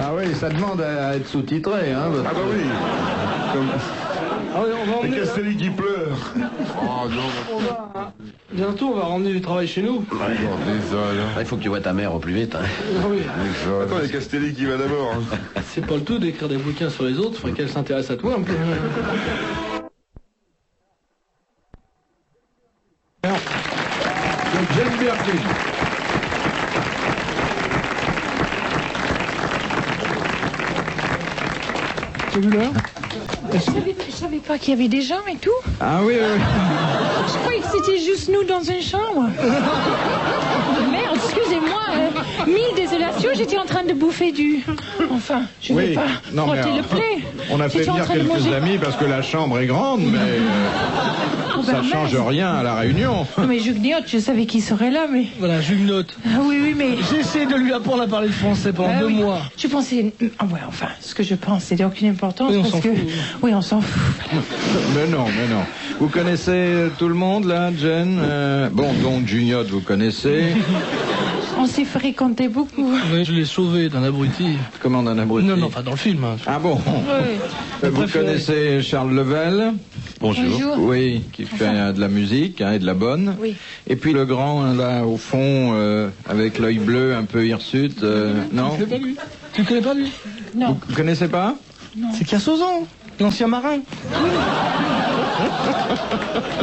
Ah oui, ça demande à être sous-titré, hein. Ah bah oui. Ah oui, on va emmener... Castelli qui pleure. Oh non. Bientôt, on va ramener du travail chez nous. Désolé. Il faut que tu vois ta mère au plus vite. Hein. Ah oui. Attends, il y a Castelli qui va d'abord. Hein. C'est pas le tout d'écrire des bouquins sur les autres, faudrait qu'elle s'intéresse à toi un peu. Jane Birkin. T'as vu l'heure? Je savais pas qu'il y avait des gens et tout. Ah oui, oui. Je croyais que c'était juste nous dans une chambre. Merde, excusez-moi. Mille désolations, j'étais en train de bouffer du... Enfin, je n'ai pas frotté le plaid. On a fait J'étais en venir train de quelques manger- amis parce que la chambre est grande, mais ça change rien à la réunion. Non, mais Jugnotte, je savais qu'il serait là, mais... Voilà, Jugnotte. Ah oui, oui, mais... J'ai essayé de lui apprendre à parler le français pendant 2 mois. Je pensais... Ah ouais, enfin, ce que je pense, c'est d'aucune importance, Oui, on parce s'en que... fout. Oui, on s'en fout. Mais non. Vous connaissez tout le monde, là, Jen? Bon, donc, Jugnotte, vous connaissez. On s'est fréquenté beaucoup. Oui, je l'ai sauvé d'un abruti. Comment d'un abruti? Non, enfin dans le film. Hein. Ah bon? Oui. Vous connaissez Charles Level? Bonjour. Oui, qui fait de la musique, et de la bonne. Oui. Et puis le grand, là, au fond, avec l'œil bleu, un peu hirsute, non? Tu connais pas lui? Tu connais pas lui? Non. Vous connaissez pas? C'est Cassozon, l'ancien marin.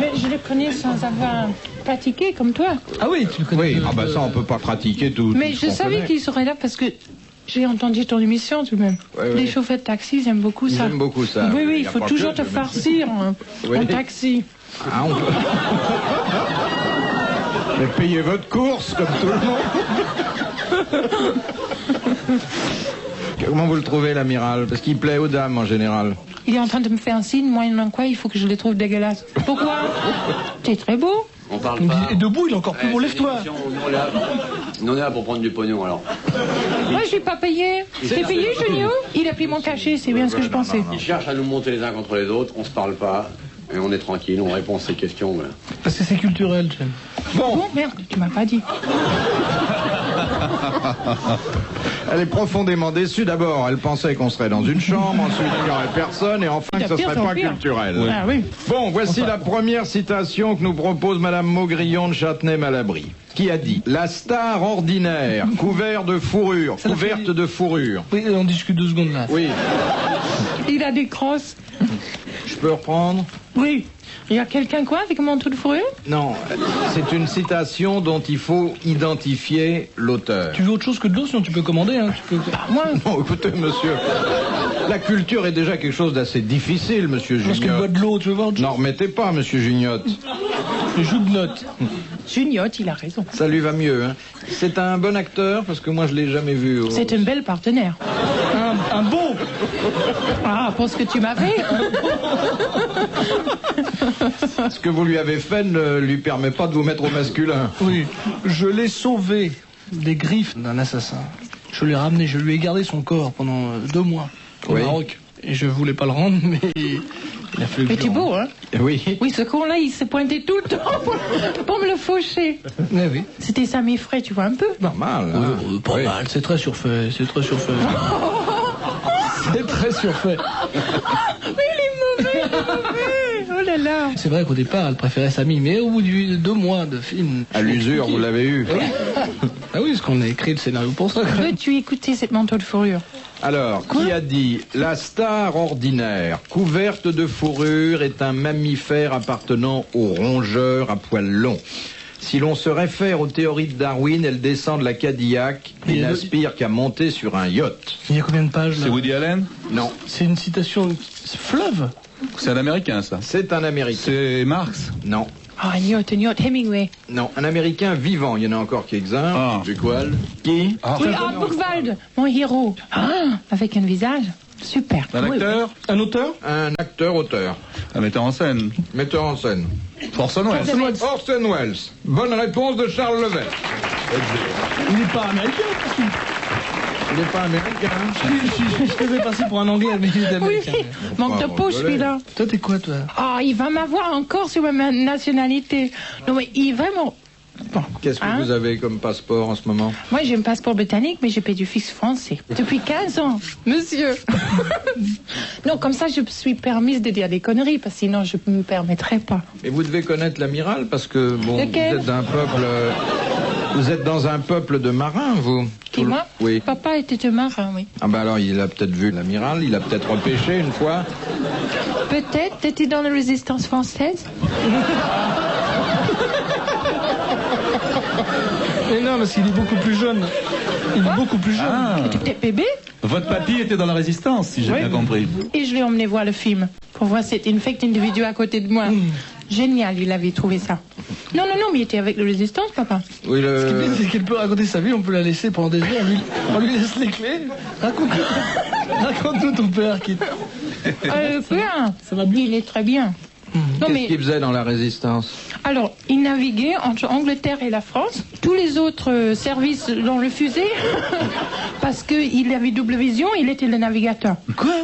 Mais je le connais sans avoir pratiqué comme toi. Ah oui, tu le connais. Oui, ah bah ça, on peut pas pratiquer tout. Mais tout ce je qu'on savais connaît. qu'il serait là parce que j'ai entendu ton émission tout de même. Ouais, Les ouais. chauffeurs de taxi, ils aiment beaucoup ça. Ils aiment beaucoup ça. Oui, Il il y a faut pas toujours que, te mais- farcir Oui. en taxi. Ah, on peut... Mais payez votre course, comme tout le monde. Comment vous le trouvez, l'amiral? Parce qu'il plaît aux dames, en général. Il est en train de me faire un signe, moyennant quoi il faut que je les trouve dégueulasses. Pourquoi? T'es très beau. On parle pas. Et debout, il est encore plus beau, lève-toi. Nous, on est là pour prendre du pognon, alors. Moi, je l'ai pas payé. T'es payé, Junio? Il a pris mon cachet, c'est bien ce que je pensais. Ils cherchent à nous monter les uns contre les autres, on se parle pas, et on est tranquille, on répond à ces questions. Voilà. Parce que c'est culturel, Jen. Bon, merde, tu m'as pas dit. Elle est profondément déçue. D'abord, elle pensait qu'on serait dans une chambre, ensuite qu'il n'y aurait personne, et enfin que ce serait pas culturel. Oui. Ah, oui. Bon, voici la première citation que nous propose Madame Maugrillon de Châtenay-Malabry, qui a dit: la star ordinaire, couverte de fourrure, couverte de fourrure. Oui, on discute 2 secondes là. Oui. Il a des crosses. Je peux reprendre? Oui. Il y a quelqu'un quoi avec un manteau de fourrure? Non, c'est une citation dont il faut identifier l'auteur. Tu veux autre chose que de l'eau, sinon tu peux commander, hein. Tu peux... Moi. Non, écoutez, monsieur, la culture est déjà quelque chose d'assez difficile, monsieur Juniot. Parce qu'il boit de l'eau, tu veux voir autre chose? Non, remettez pas, monsieur Juniot. Je joue de notes. Juniot, il a raison. Ça lui va mieux, hein. C'est un bon acteur, parce que moi je l'ai jamais vu. C'est un bel partenaire. Un bon. Ah, pour ce que tu m'as fait. Ce que vous lui avez fait ne lui permet pas de vous mettre au masculin. Oui, je l'ai sauvé des griffes d'un assassin. Je l'ai ramené, je lui ai gardé son corps pendant 2 mois au Maroc. Et je voulais pas le rendre, mais il a fallu. Mais t'es beau, hein? Oui. Oui, ce con-là, il s'est pointé tout le temps pour me le faucher. Mais oui. C'était ça, mes frais, tu vois, un peu. Normal. Hein. Pas mal, c'est très surfait, c'est très surfait. C'est très surfait. Mais il est mauvais, il est mauvais. Oh là là. C'est vrai qu'au départ, elle préférait Samy, mais au bout de 2 mois de film... À l'usure, vous l'avez eu. Ah oui, parce qu'on a écrit le scénario pour ça. Veux-tu écouter cette manteau de fourrure? Alors, qui a dit: la star ordinaire, couverte de fourrure, est un mammifère appartenant aux rongeurs à poils longs. Si l'on se réfère aux théories de Darwin, elle descend de la Cadillac et n'aspire qu'à monter sur un yacht. Il y a combien de pages là? C'est Woody Allen? Non. C'est une citation... Fleuve? C'est un Américain, ça. C'est un Américain. C'est Marx? Non. Ah, un yacht, Hemingway. Non, un Américain vivant. Il y en a encore quelques-uns. Ah. Du quel? Qui? Oui, Buchwald, mon héros. Ah, avec un visage super. Un acteur? Un auteur? Un acteur-auteur. Un metteur en scène? Metteur en scène. Orson Welles. Orson Welles. Bonne réponse de Charles Levet. Il n'est pas américain. Il n'est pas américain. Je faisais passer pour un anglais, mais il est américain. Oui, manque de peau, celui-là. Toi, t'es quoi, toi? Ah, il va m'avoir encore sur ma nationalité. Non, mais il est vraiment... Bon. Qu'est-ce que vous avez comme passeport en ce moment? Moi, j'ai un passeport britannique, mais j'ai payé du fixe français. Depuis 15 ans, monsieur. Non, comme ça, je suis permise de dire des conneries, parce que sinon, je ne me permettrais pas. Et vous devez connaître l'amiral, parce que, bon, lequel? vous êtes d'un peuple... Vous êtes dans un peuple de marins, vous? Qui, moi? Oui. Papa était un marin, oui. Ah ben alors, il a peut-être vu l'amiral, il a peut-être repêché une fois. Peut-être. T'étais dans la résistance française? Mais non, parce qu'il est beaucoup plus jeune. Il est beaucoup plus jeune. Ah. Tu étais peut-être bébé? Votre papy était dans la résistance, si j'ai bien compris. Et je l'ai emmené voir le film, pour voir cet infect individu à côté de moi. Génial, il avait trouvé ça. Non, mais il était avec la résistance, papa. Oui, Ce qui est bien, c'est qu'elle peut raconter sa vie, on peut la laisser pendant des heures, on lui laisse les clés. Raconte-nous ton père qui... Bien. Ça va bien. Il est très bien. Qu'est-ce qu'il faisait dans la résistance? Alors, il naviguait entre Angleterre et la France. Tous les autres services l'ont refusé parce qu'il avait double vision, il était le navigateur. Quoi?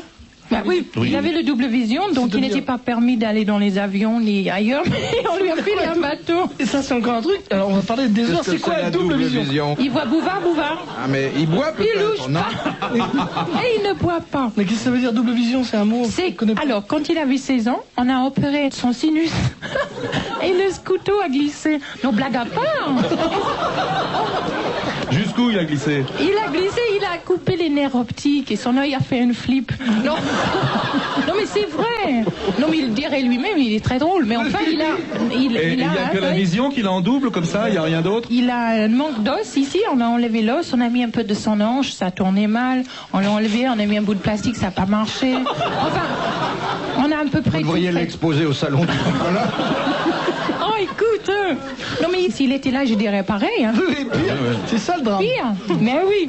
Bah oui, il avait le double vision, donc il n'était pas permis d'aller dans les avions ni ailleurs, mais on lui a filé un bateau. Et ça, c'est encore un truc. Alors, on va parler des heures. C'est quoi la double vision? Il voit Bouvard. Ah, mais il boit peut-être? Il louche pas. Et il ne boit pas. Mais qu'est-ce que ça veut dire double vision? C'est un mot. Alors, quand il avait 16 ans, on a opéré son sinus. Et le couteau a glissé. Non, blague à part. Jusqu'où il a glissé? Il a glissé, il a coupé les nerfs optiques et son œil a fait une flip. Non, mais c'est vrai. Non, mais il le dirait lui-même, il est très drôle. Mais enfin, il a il n'y a que la vision qu'il a en double, comme ça, il n'y a rien d'autre? Il a un manque d'os ici, on a enlevé l'os, on a mis un peu de son hanche, ça tournait mal. On l'a enlevé, on a mis un bout de plastique, ça n'a pas marché. Enfin, on a à peu près... Vous devriez l'exposer au salon du chocolat. Oh, écoute, Non, mais s'il était là, je dirais pareil. Hein. Oui, pire. C'est ça le drame. Pire. Mais oui.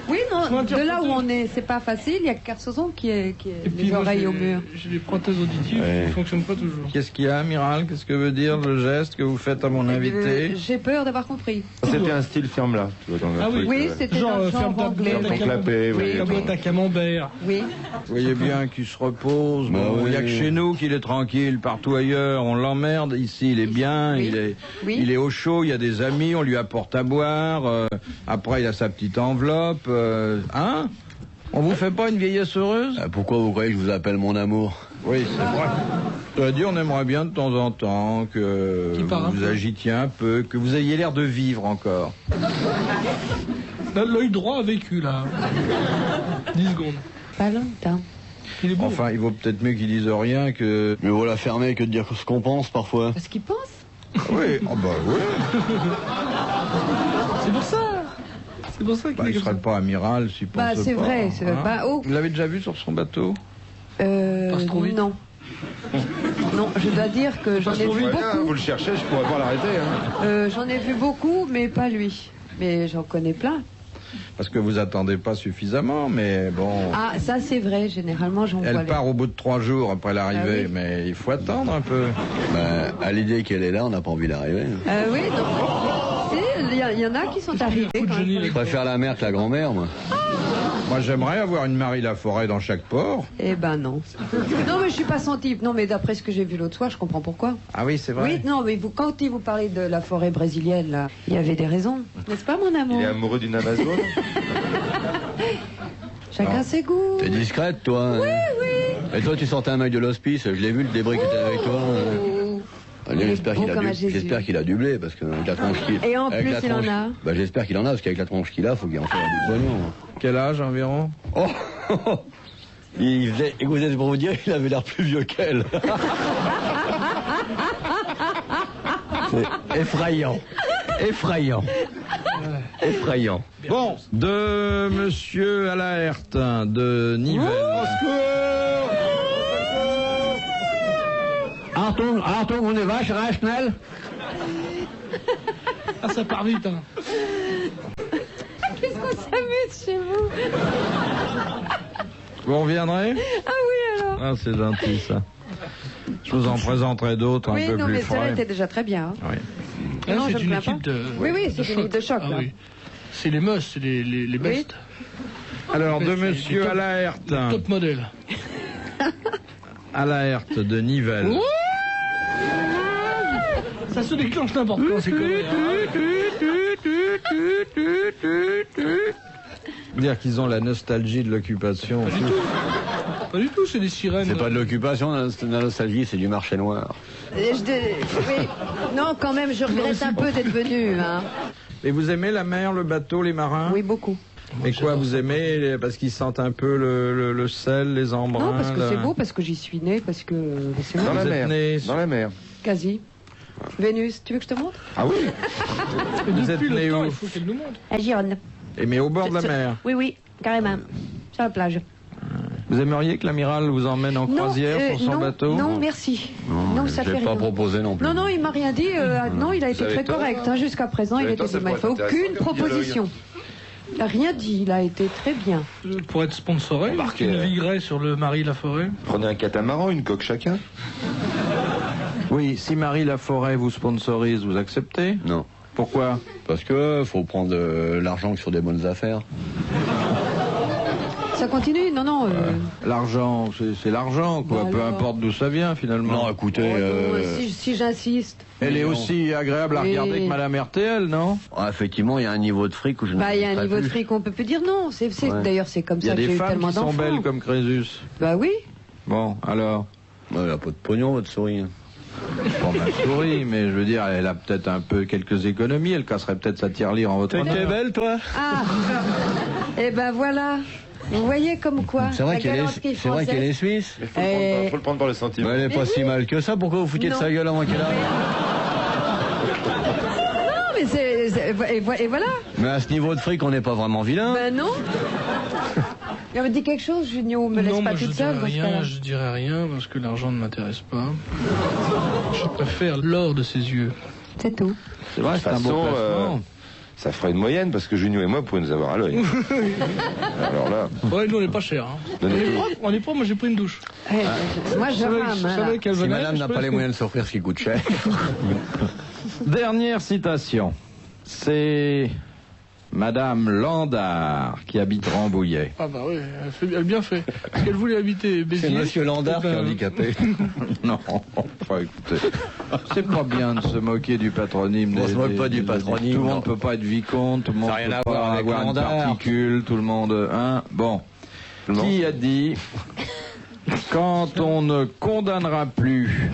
Oui, non, de là où on est, c'est pas facile. Il y a Kersozon qui est les oreilles au mur. J'ai des prothèses auditives qui ne fonctionnent pas toujours. Qu'est-ce qu'il y a, Amiral? Qu'est-ce que veut dire le geste que vous faites à mon invité? J'ai peur d'avoir compris. C'était un style ferme-là. Ah oui, Oui, c'était un genre anglais. Ferme ta camembert. Oui. Vous voyez bien qu'il se repose. Bon, il n'y a que chez nous qu'il est tranquille. Partout ailleurs, on l'emmerde. Ici, il est bien. Il est au chaud. Il y a des amis. On lui apporte à boire. Après, il a sa petite enveloppe. Hein? On vous fait pas une vieillesse heureuse? Pourquoi vous croyez que je vous appelle mon amour? Oui, c'est vrai. Je dois dire, on aimerait bien de temps en temps que vous vous agitiez un peu, que vous ayez l'air de vivre encore. L'œil droit a vécu, là. 10 secondes. Pas longtemps. Enfin, il vaut peut-être mieux qu'il dise rien que... Mais voilà fermer que de dire ce qu'on pense, parfois. Parce qu'il pense. Oui, oh bah oui. C'est pour ça. C'est pour ça qu'il il ne serait pas amiral s'il pense pas. C'est vrai. Vous l'avez déjà vu sur son bateau? Non. Non, je dois dire que j'en ai vu beaucoup. Vous le cherchez, je pourrais pas l'arrêter. Hein. J'en ai vu beaucoup, mais pas lui. Mais j'en connais plein. Parce que vous attendez pas suffisamment, mais bon... Ah, ça c'est vrai, généralement j'en vois. Elle part au bout de 3 jours après l'arrivée, mais il faut attendre un peu. À l'idée qu'elle est là, on n'a pas envie d'arriver. Oui, non. Il y en a qui sont arrivés. Je préfère la mère que la grand-mère, moi. Moi, j'aimerais avoir une Marie Laforêt dans chaque port. Eh ben non. Non, mais je suis pas son type. Non, mais d'après ce que j'ai vu l'autre soir, je comprends pourquoi. Ah oui, c'est vrai. Oui, non, mais quand vous parlez de la forêt brésilienne, là, il y avait des raisons. N'est-ce pas, mon amour? Il est amoureux d'une Amazone. Chacun ses goûts. T'es discrète, toi. Oui, oui. Et toi, tu sortais un mec de l'hospice. Je l'ai vu, le débris qui était avec toi. J'espère qu'il a du blé, parce que avec la tronche qu'il... Et en plus, il en a. Bah, j'espère qu'il en a, parce qu'avec la tronche qu'il a, faut qu'il en fasse du pognon. Quel âge environ? Écoutez, c'est pour vous dire, il avait l'air plus vieux qu'elle. C'est effrayant. Effrayant. Effrayant. Bon, de Monsieur Alaert, de Nivelles. Achtung, on est vache, hein, schnell. Ah, ça part vite, hein. Qu'est-ce qu'on s'amuse chez vous? Vous reviendrez? Ah oui, alors. Ah, c'est gentil, ça. Je vous en présenterai d'autres un peu plus forts. Oui, non, mais ça était déjà très bien. Oui. Ah, non, c'est une équipe de... Oui, c'est une équipe de choc, là. Oui. C'est les must, c'est les best. Alors, de Monsieur Alaert. Top modèle. Alaert de Nivelles. Ça se déclenche n'importe quand, c'est conneries. Dire qu'ils ont la nostalgie de l'occupation. Pas du tout, c'est des sirènes. C'est pas de l'occupation, la nostalgie, c'est du marché noir. Oui. Non, quand même, je regrette un peu d'être venu. Hein. Et vous aimez la mer, le bateau, les marins? Oui, beaucoup. Et quoi, vous aimez parce qu'ils sentent un peu le sel, les embruns? Non, parce que c'est beau, parce que j'y suis né, parce que... Dans la mer. Dans la mer. Quasi. Vénus, tu veux que je te montre? Ah oui. Vous êtes né où? Il faut qu'elle nous montre. À Gironde. Mais au bord de la mer? Oui, carrément. Sur la plage. Vous aimeriez que l'amiral vous emmène en croisière sur son bateau? Non, merci. Non, ça fait rien. Je l'ai pas proposé non plus. Non, il m'a rien dit. Non, il a été très correct. Hein, jusqu'à présent, il m'a fait aucune proposition. Il n'a rien dit, il a été très bien. Pour être sponsoré, il naviguerait sur le Marie Laforêt. Prenez un catamaran, une coque chacun. Oui, si Marie Laforêt vous sponsorise, vous acceptez? Non. Pourquoi? Parce que faut prendre l'argent sur des bonnes affaires. Ça continue? Non. L'argent, c'est l'argent, quoi. Peu importe d'où ça vient, finalement. Non, écoutez... Si j'insiste... Elle est aussi agréable à regarder que Madame RTL, non? Effectivement, il y a un niveau de fric où je ne... il y a un niveau de fric, on peut plus dire non. D'ailleurs, c'est comme ça que j'ai eu tellement d'enfants. Il y a des femmes qui sont belles comme Crésus. Bah oui. Bon, alors? Elle n'a pas de pognon, votre souris. Bon, ma souris, mais je veux dire, elle a peut-être un peu quelques économies. Elle casserait peut-être sa tirelire en votre honneur. T'es belle, toi? Ah. Eh ben voilà. Vous voyez comme quoi? C'est vrai qu'elle est suisse. Il faut le prendre par le sentiment. Elle n'est pas si mal que ça. Pourquoi vous foutiez de sa gueule avant qu'elle arrive? Non, mais et voilà. Mais à ce niveau de fric, on n'est pas vraiment vilain. Ben non. Il avait dit quelque chose, Junio, me laisse Non, pas moi, toute seule dans ce cas-là. je dirais rien parce que l'argent ne m'intéresse pas. Je préfère l'or de ses yeux. C'est tout. C'est vrai, c'est un bon placement. Ça fera une moyenne parce que Junio et moi pouvons nous avoir à l'œil. Alors là. Ouais, nous on n'est pas cher. Hein. On est pas, moi j'ai pris une douche. Moi je rame. Si madame n'a pas les moyens de s'offrir ce qui coûte cher. Dernière citation. C'est Madame Landard qui habite Rambouillet. Ah bah oui, elle a bien fait. Parce qu'elle voulait habiter Béziers. C'est Monsieur Landard qui est handicapé. Non, enfin écoutez, c'est pas bien de se moquer du patronyme. On se moque pas du patronyme. Tout le monde ne peut pas être vicomte, tout le monde Ça n'a rien peut à pas voir avec avoir une Landard. particule, tout le monde... Hein, bon, qui a dit quand on ne condamnera plus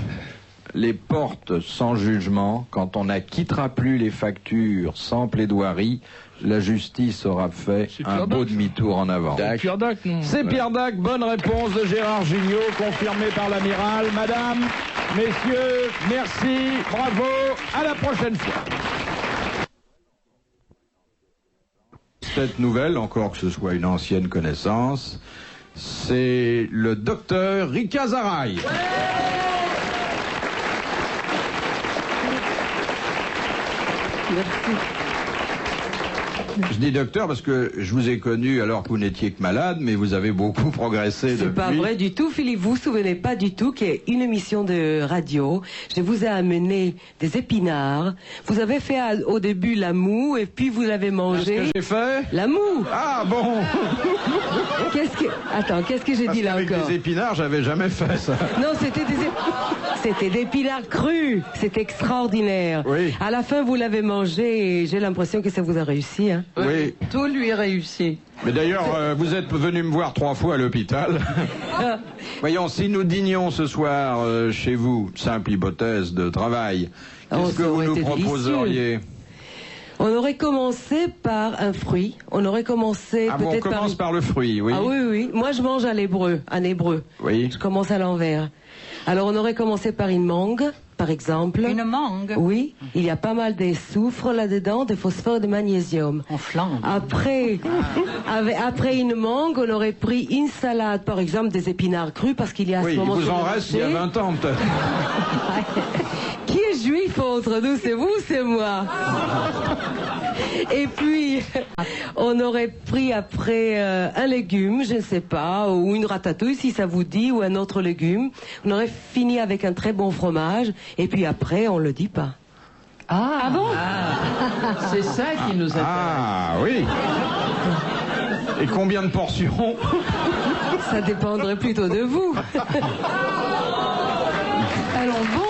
les portes sans jugement, quand on n'acquittera plus les factures sans plaidoirie, la justice aura fait un beau demi-tour en avant. C'est Pierre Dac, non? C'est Pierre Dac, bonne réponse de Gérard Jugnot, confirmée par l'amiral. Madame, messieurs, merci, bravo, à la prochaine fois. Cette nouvelle, encore que ce soit une ancienne connaissance, c'est le docteur Rika Zaraï. Merci. Je dis docteur parce que je vous ai connu alors que vous n'étiez que malade, mais vous avez beaucoup progressé depuis. C'est pas vrai du tout, Philippe. Vous vous souvenez pas du tout qu'il y a une émission de radio. Je vous ai amené des épinards. Vous avez fait au début la moue et puis vous l'avez mangé. Qu'est-ce que j'ai fait? La moue. Ah bon. Attends, qu'est-ce que j'ai dit là avec encore? Avec des épinards, j'avais jamais fait ça. Non, c'était des épinards crus. C'est extraordinaire. Oui. À la fin, vous l'avez mangé et j'ai l'impression que ça vous a réussi. Hein. Oui. Tout lui est réussi. Mais d'ailleurs, vous êtes venu me voir 3 fois à l'hôpital. Voyons, si nous dînions ce soir chez vous, simple hypothèse de travail, qu'est-ce que vous nous proposeriez? On aurait commencé par un fruit. On aurait commencé peut-être on commence par le fruit, oui. Ah oui, oui. Moi, je mange à l'hébreu. Oui. Je commence à l'envers. Alors, on aurait commencé par une mangue, par exemple. Une mangue? Oui. Il y a pas mal de soufre là-dedans, de phosphore et de magnésium. En flambe. Après une mangue, on aurait pris une salade, par exemple, des épinards crus, parce qu'il y a à ce moment... Oui, il vous en reste il y a 20 ans, peut-être. Qui est juif entre nous, c'est vous ou c'est moi? Et puis, on aurait pris après un légume, je ne sais pas, ou une ratatouille si ça vous dit, ou un autre légume. On aurait fini avec un très bon fromage, et puis après, on le dit pas. Ah bon? C'est ça qui nous intéresse. Ah oui. Et combien de portions? Ça dépendrait plutôt de vous. Allons bon.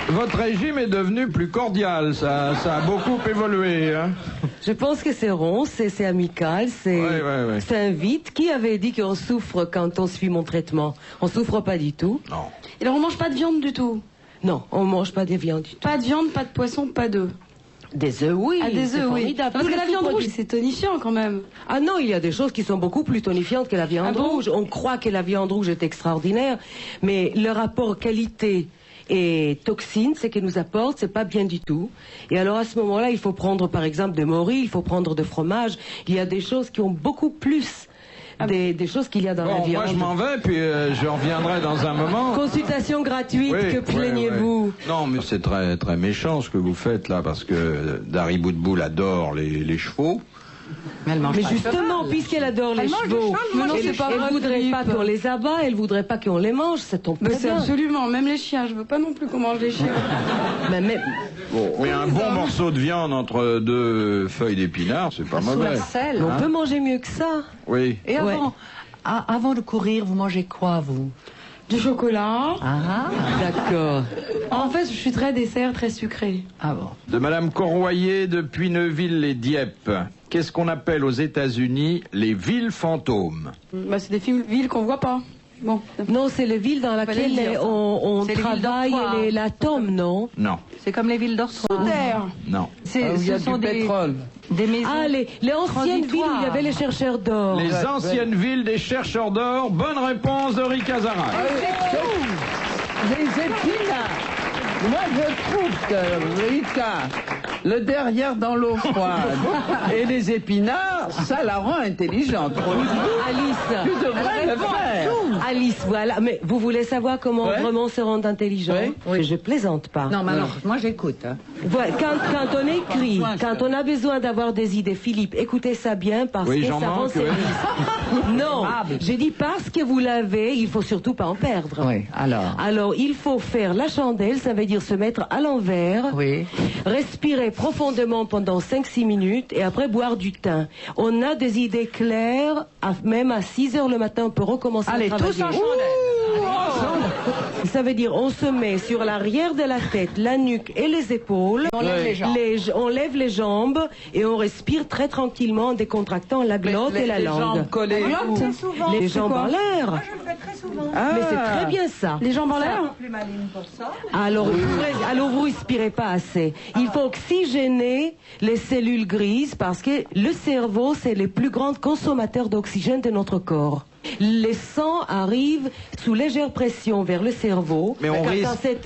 Votre régime est devenu plus cordial, ça a beaucoup évolué. Hein. Je pense que c'est rond, c'est amical, c'est invite. Qui avait dit qu'on souffre quand on suit mon traitement? On souffre pas du tout. Non. Et alors on mange pas de viande du tout? Non, on mange pas de viande du tout. Pas de viande, pas de poisson, pas d'œufs? Des œufs, oui. Ah, des œufs, oui. Parce que la viande rouge, c'est tonifiant quand même. Ah non, il y a des choses qui sont beaucoup plus tonifiantes que la viande rouge. On croit que la viande rouge est extraordinaire, mais le rapport qualité et toxines, ce que nous apporte, c'est pas bien du tout. Et alors à ce moment-là, il faut prendre par exemple de morille, il faut prendre de fromage. Il y a des choses qui ont beaucoup plus des choses qu'il y a dans la viande. Moi je m'en vais, puis je reviendrai dans un moment. Consultation gratuite, que plaignez-vous? Non, mais c'est très très méchant ce que vous faites là, parce que Dari Boudboul adore les chevaux. Mais justement, puisqu'elle adore les chevaux, elle voudrait pas qu'on les abat, elle voudrait pas qu'on les mange, ça tombe très bien. Absolument, même les chiens, je veux pas non plus qu'on mange les chiens. Oui, un bon morceau de viande entre 2 feuilles d'épinards, c'est pas mauvais. On peut manger mieux que ça. Oui. Et avant de courir, vous mangez quoi, vous? Du chocolat. Ah, d'accord. En fait, je suis très dessert, très sucré. Ah bon. De Madame Corroyer de Puyneville-les-Dieppe. Qu'est-ce qu'on appelle aux États-Unis les villes fantômes? C'est des villes qu'on voit pas. Bon. Non, c'est les villes dans lesquelles on travaille l'atome, non? Non. C'est comme les villes d'Orson. Non. Ce sont des pétrole. Des maisons. Ah, les anciennes villes où il y avait les chercheurs d'or. Les anciennes villes des chercheurs d'or. Bonne réponse de Rika Zaraï. Les épinards. Moi, je trouve que Rika le derrière dans l'eau froide. Et les épinards, ça la rend intelligente. Alice, tu devrais le faire. Alice, voilà. Mais vous voulez savoir comment vraiment se rendre intelligent? Oui. Je plaisante pas. Non, mais alors, moi j'écoute. Hein. Voilà, quand on écrit, quand on a besoin d'avoir des idées, Philippe, écoutez ça bien parce que ça rend service. Non, j'ai dit parce que vous l'avez, il faut surtout pas en perdre. Oui, alors. Alors, il faut faire la chandelle, ça veut dire se mettre à l'envers, respirer profondément pendant 5-6 minutes et après boire du thym. On a des idées claires, même à 6 heures le matin, on peut recommencer à travailler. Allez, tous en chandelle. Ça veut dire on se met sur l'arrière de la tête, la nuque et les épaules. On lève les jambes. On lève les jambes et on respire très tranquillement en décontractant la glotte et la langue. Les jambes collées. Les jambes en l'air. Moi, je le fais très souvent. Mais c'est très bien ça. Les jambes en l'air. Plus maline pour ça. Alors vous respirez pas assez. Il faut oxygéner les cellules grises parce que le cerveau, c'est les plus grands consommateurs d'oxygène de notre corps. Les sangs arrivent sous légère pression vers le cerveau. Mais vous risquez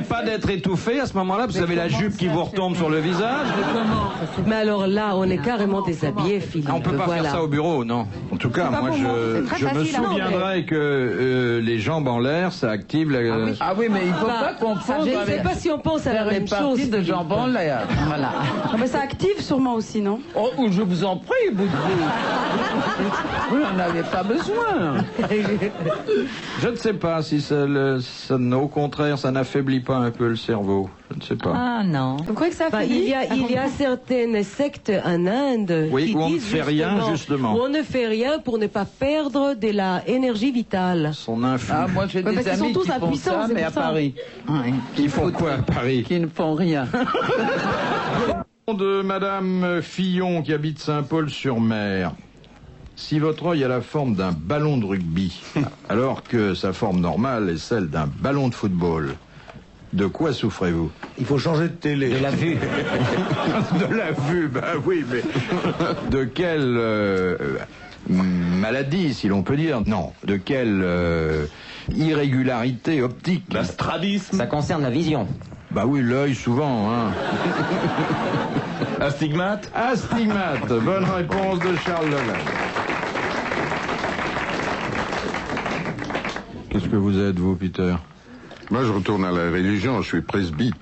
pas d'être étouffé à ce moment-là, parce que vous avez la jupe qui vous retombe sur le visage. Mais alors là, on est carrément déshabillé, Philippe. On peut pas faire ça au bureau, non. En tout cas, moi, je me souviendrai que les jambes en l'air, ça active la... Ah oui, mais il faut pas confondre. Je ne sais pas si on pense à la même chose. De jambes en l'air. Voilà. Mais ça active sûrement aussi, non? Oh, je vous en prie, bout de vous. Vous n'en avez pas besoin. Je ne sais pas si au contraire, ça n'affaiblit pas un peu le cerveau. Je ne sais pas. Ah non. Vous croyez que ça affaiblit? Il y a certaines sectes en Inde qui où on ne disent fait rien, justement. Où on ne fait rien pour ne pas perdre de la énergie vitale. Son influx. Ah, moi j'ai des amis qui font ça, mais à Paris. Qui font quoi à Paris? Qui ne font rien. De Madame Fillon qui habite Saint-Paul-sur-Mer. Si votre œil a la forme d'un ballon de rugby, alors que sa forme normale est celle d'un ballon de football, de quoi souffrez-vous? Il faut changer de télé. De la vue. De la vue, ben oui, mais de quelle maladie, si l'on peut dire? Non, de quelle irrégularité optique? La strabisme. Ça concerne la vision. Bah oui, l'œil souvent, hein. Astigmate. Astigmate. Bonne réponse de Charles Level. Qu'est-ce que vous êtes, vous, Peter? Moi, je retourne à la religion, je suis presbyte.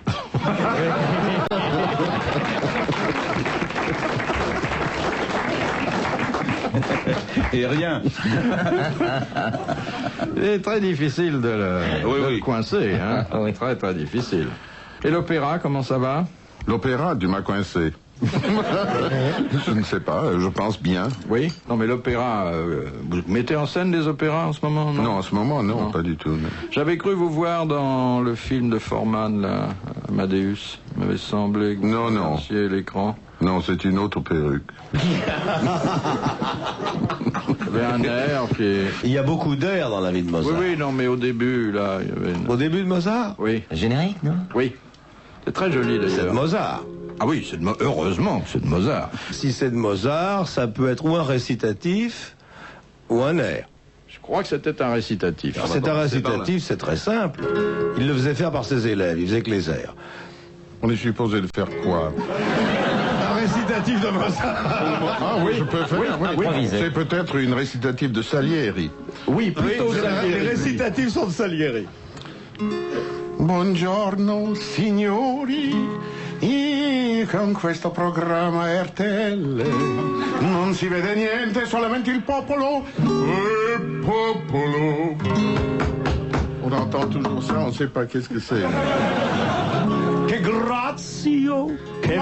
Et rien. C'est très difficile de le coincer, hein. Oui. Très, très difficile. Et l'opéra, comment ça va? L'opéra, tu m'as coincé. Je ne sais pas, je pense bien. Oui. Non, mais l'opéra, vous mettez en scène des opéras en ce moment, non? Non, en ce moment, non, pas du tout. Non. J'avais cru vous voir dans le film de Forman, là, Amadeus. Il m'avait semblé que vous fassiez l'écran. Non, c'est une autre perruque. Il y avait un air qui... Il y a beaucoup d'air dans la vie de Mozart. Oui, non, mais au début, là, il y avait une... Au début de Mozart? Oui. Générique, non? Oui. C'est très joli, d'ailleurs. C'est de Mozart. Ah oui, heureusement que c'est de Mozart. Si c'est de Mozart, ça peut être ou un récitatif ou un air. Je crois que c'était un récitatif. C'est un récitatif, c'est très simple. Il le faisait faire par ses élèves, il faisait que les airs. On est supposé de faire quoi? Un récitatif de Mozart. Ah oui, je peux faire. Oui. C'est peut-être une récitative de Salieri. Oui, plutôt Salieri. Les récitatifs sont de Salieri. Buongiorno signori, con questo programma RTL non si vede niente, solamente il popolo. Popolo. On entend toujours ça, on ne sait pas qu'est-ce que c'est. Che grazio, che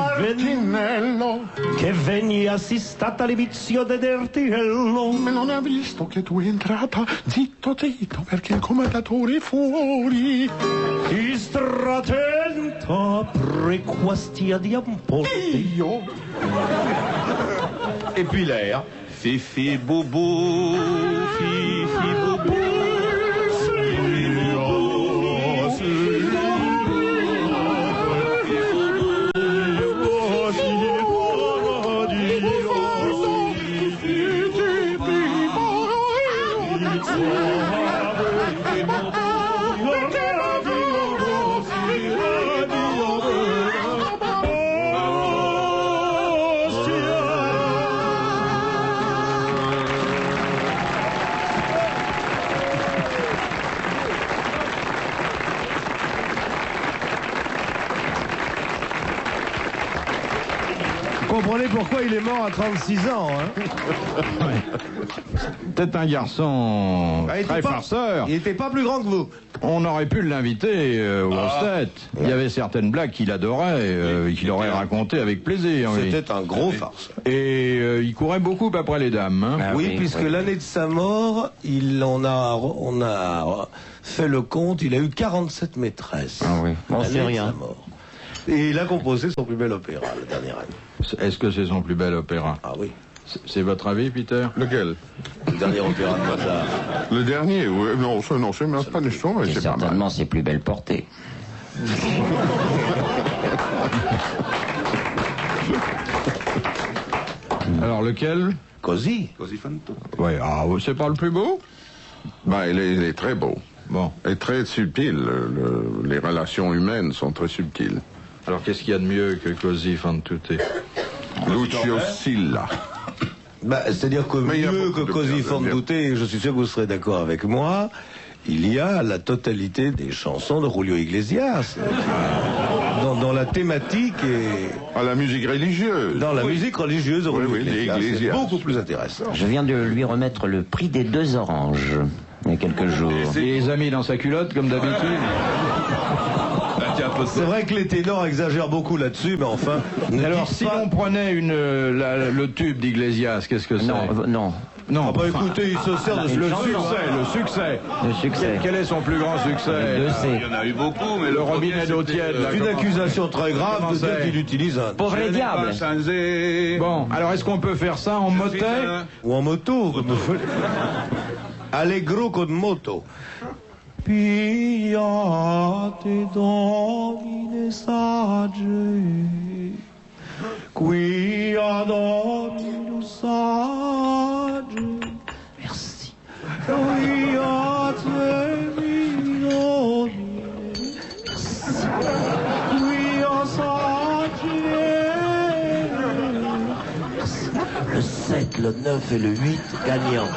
veni assistata all'inizio dell'RTL. Ma non ha visto che tu è entrata? Zitto, zitto, perché il commendatore è fuori. Ti stratenta prequastia di amposti. Io? Et puis l'air. Fifi boubou, fifi boubou. comprenez pourquoi il est mort à 36 ans. Hein. Peut-être un garçon très farceur. Il n'était pas plus grand que vous. On aurait pu l'inviter aux grosses têtes. Il y avait certaines blagues qu'il adorait, qu'il aurait racontées avec plaisir. C'était un gros farceur. Et il courait beaucoup après les dames. Hein. Oui, puisque l'année de sa mort, on a fait le compte, il a eu 47 maîtresses. Ah oui, bon, c'est rien. De sa mort. Et il a composé son plus bel opéra la dernière année. Est-ce que c'est son plus bel opéra? Ah oui. C'est votre avis, Peter? Lequel? Le dernier opéra de Mozart. Le dernier, oui. Non, c'est même pas du tout, mais c'est pas mal. Certainement ses plus belles portées. Alors, lequel? Così. Così fan tutto. Ouais, c'est pas le plus beau? Ben, il est très beau. Bon. Et très subtil. Les relations humaines sont très subtiles. Alors, qu'est-ce qu'il y a de mieux que Così fan tutte? Lucio Silla. Bah, c'est-à-dire que mieux que Così fan tutte, et je suis sûr que vous serez d'accord avec moi, il y a la totalité des chansons de Julio Iglesias. Dans la thématique et... À la musique religieuse. Dans la musique religieuse de Julio Iglesias. C'est beaucoup plus intéressant. Je viens de lui remettre le prix des 2 oranges il y a quelques jours. Il les a mis dans sa culotte, comme d'habitude. C'est vrai que les ténors exagèrent beaucoup là-dessus, mais enfin... Alors, si on prenait le tube d'Iglesias, qu'est-ce que c'est? Non. Non, bah écoutez, il se sert de le succès. Le succès. Quel est son plus grand succès? Il y en a eu beaucoup, mais le robinet d'eau tiède. Une accusation très grave de dire qu'il utilise un... Pauvre les diables. Bon, alors est-ce qu'on peut faire ça en motet? Ou en moto, comme vous faites. Allegro con moto. Piate domine sage, quia dominus sage. Merci. Quia domine. Merci. Quia sage. Le 7, le 9 et le 8 gagnants.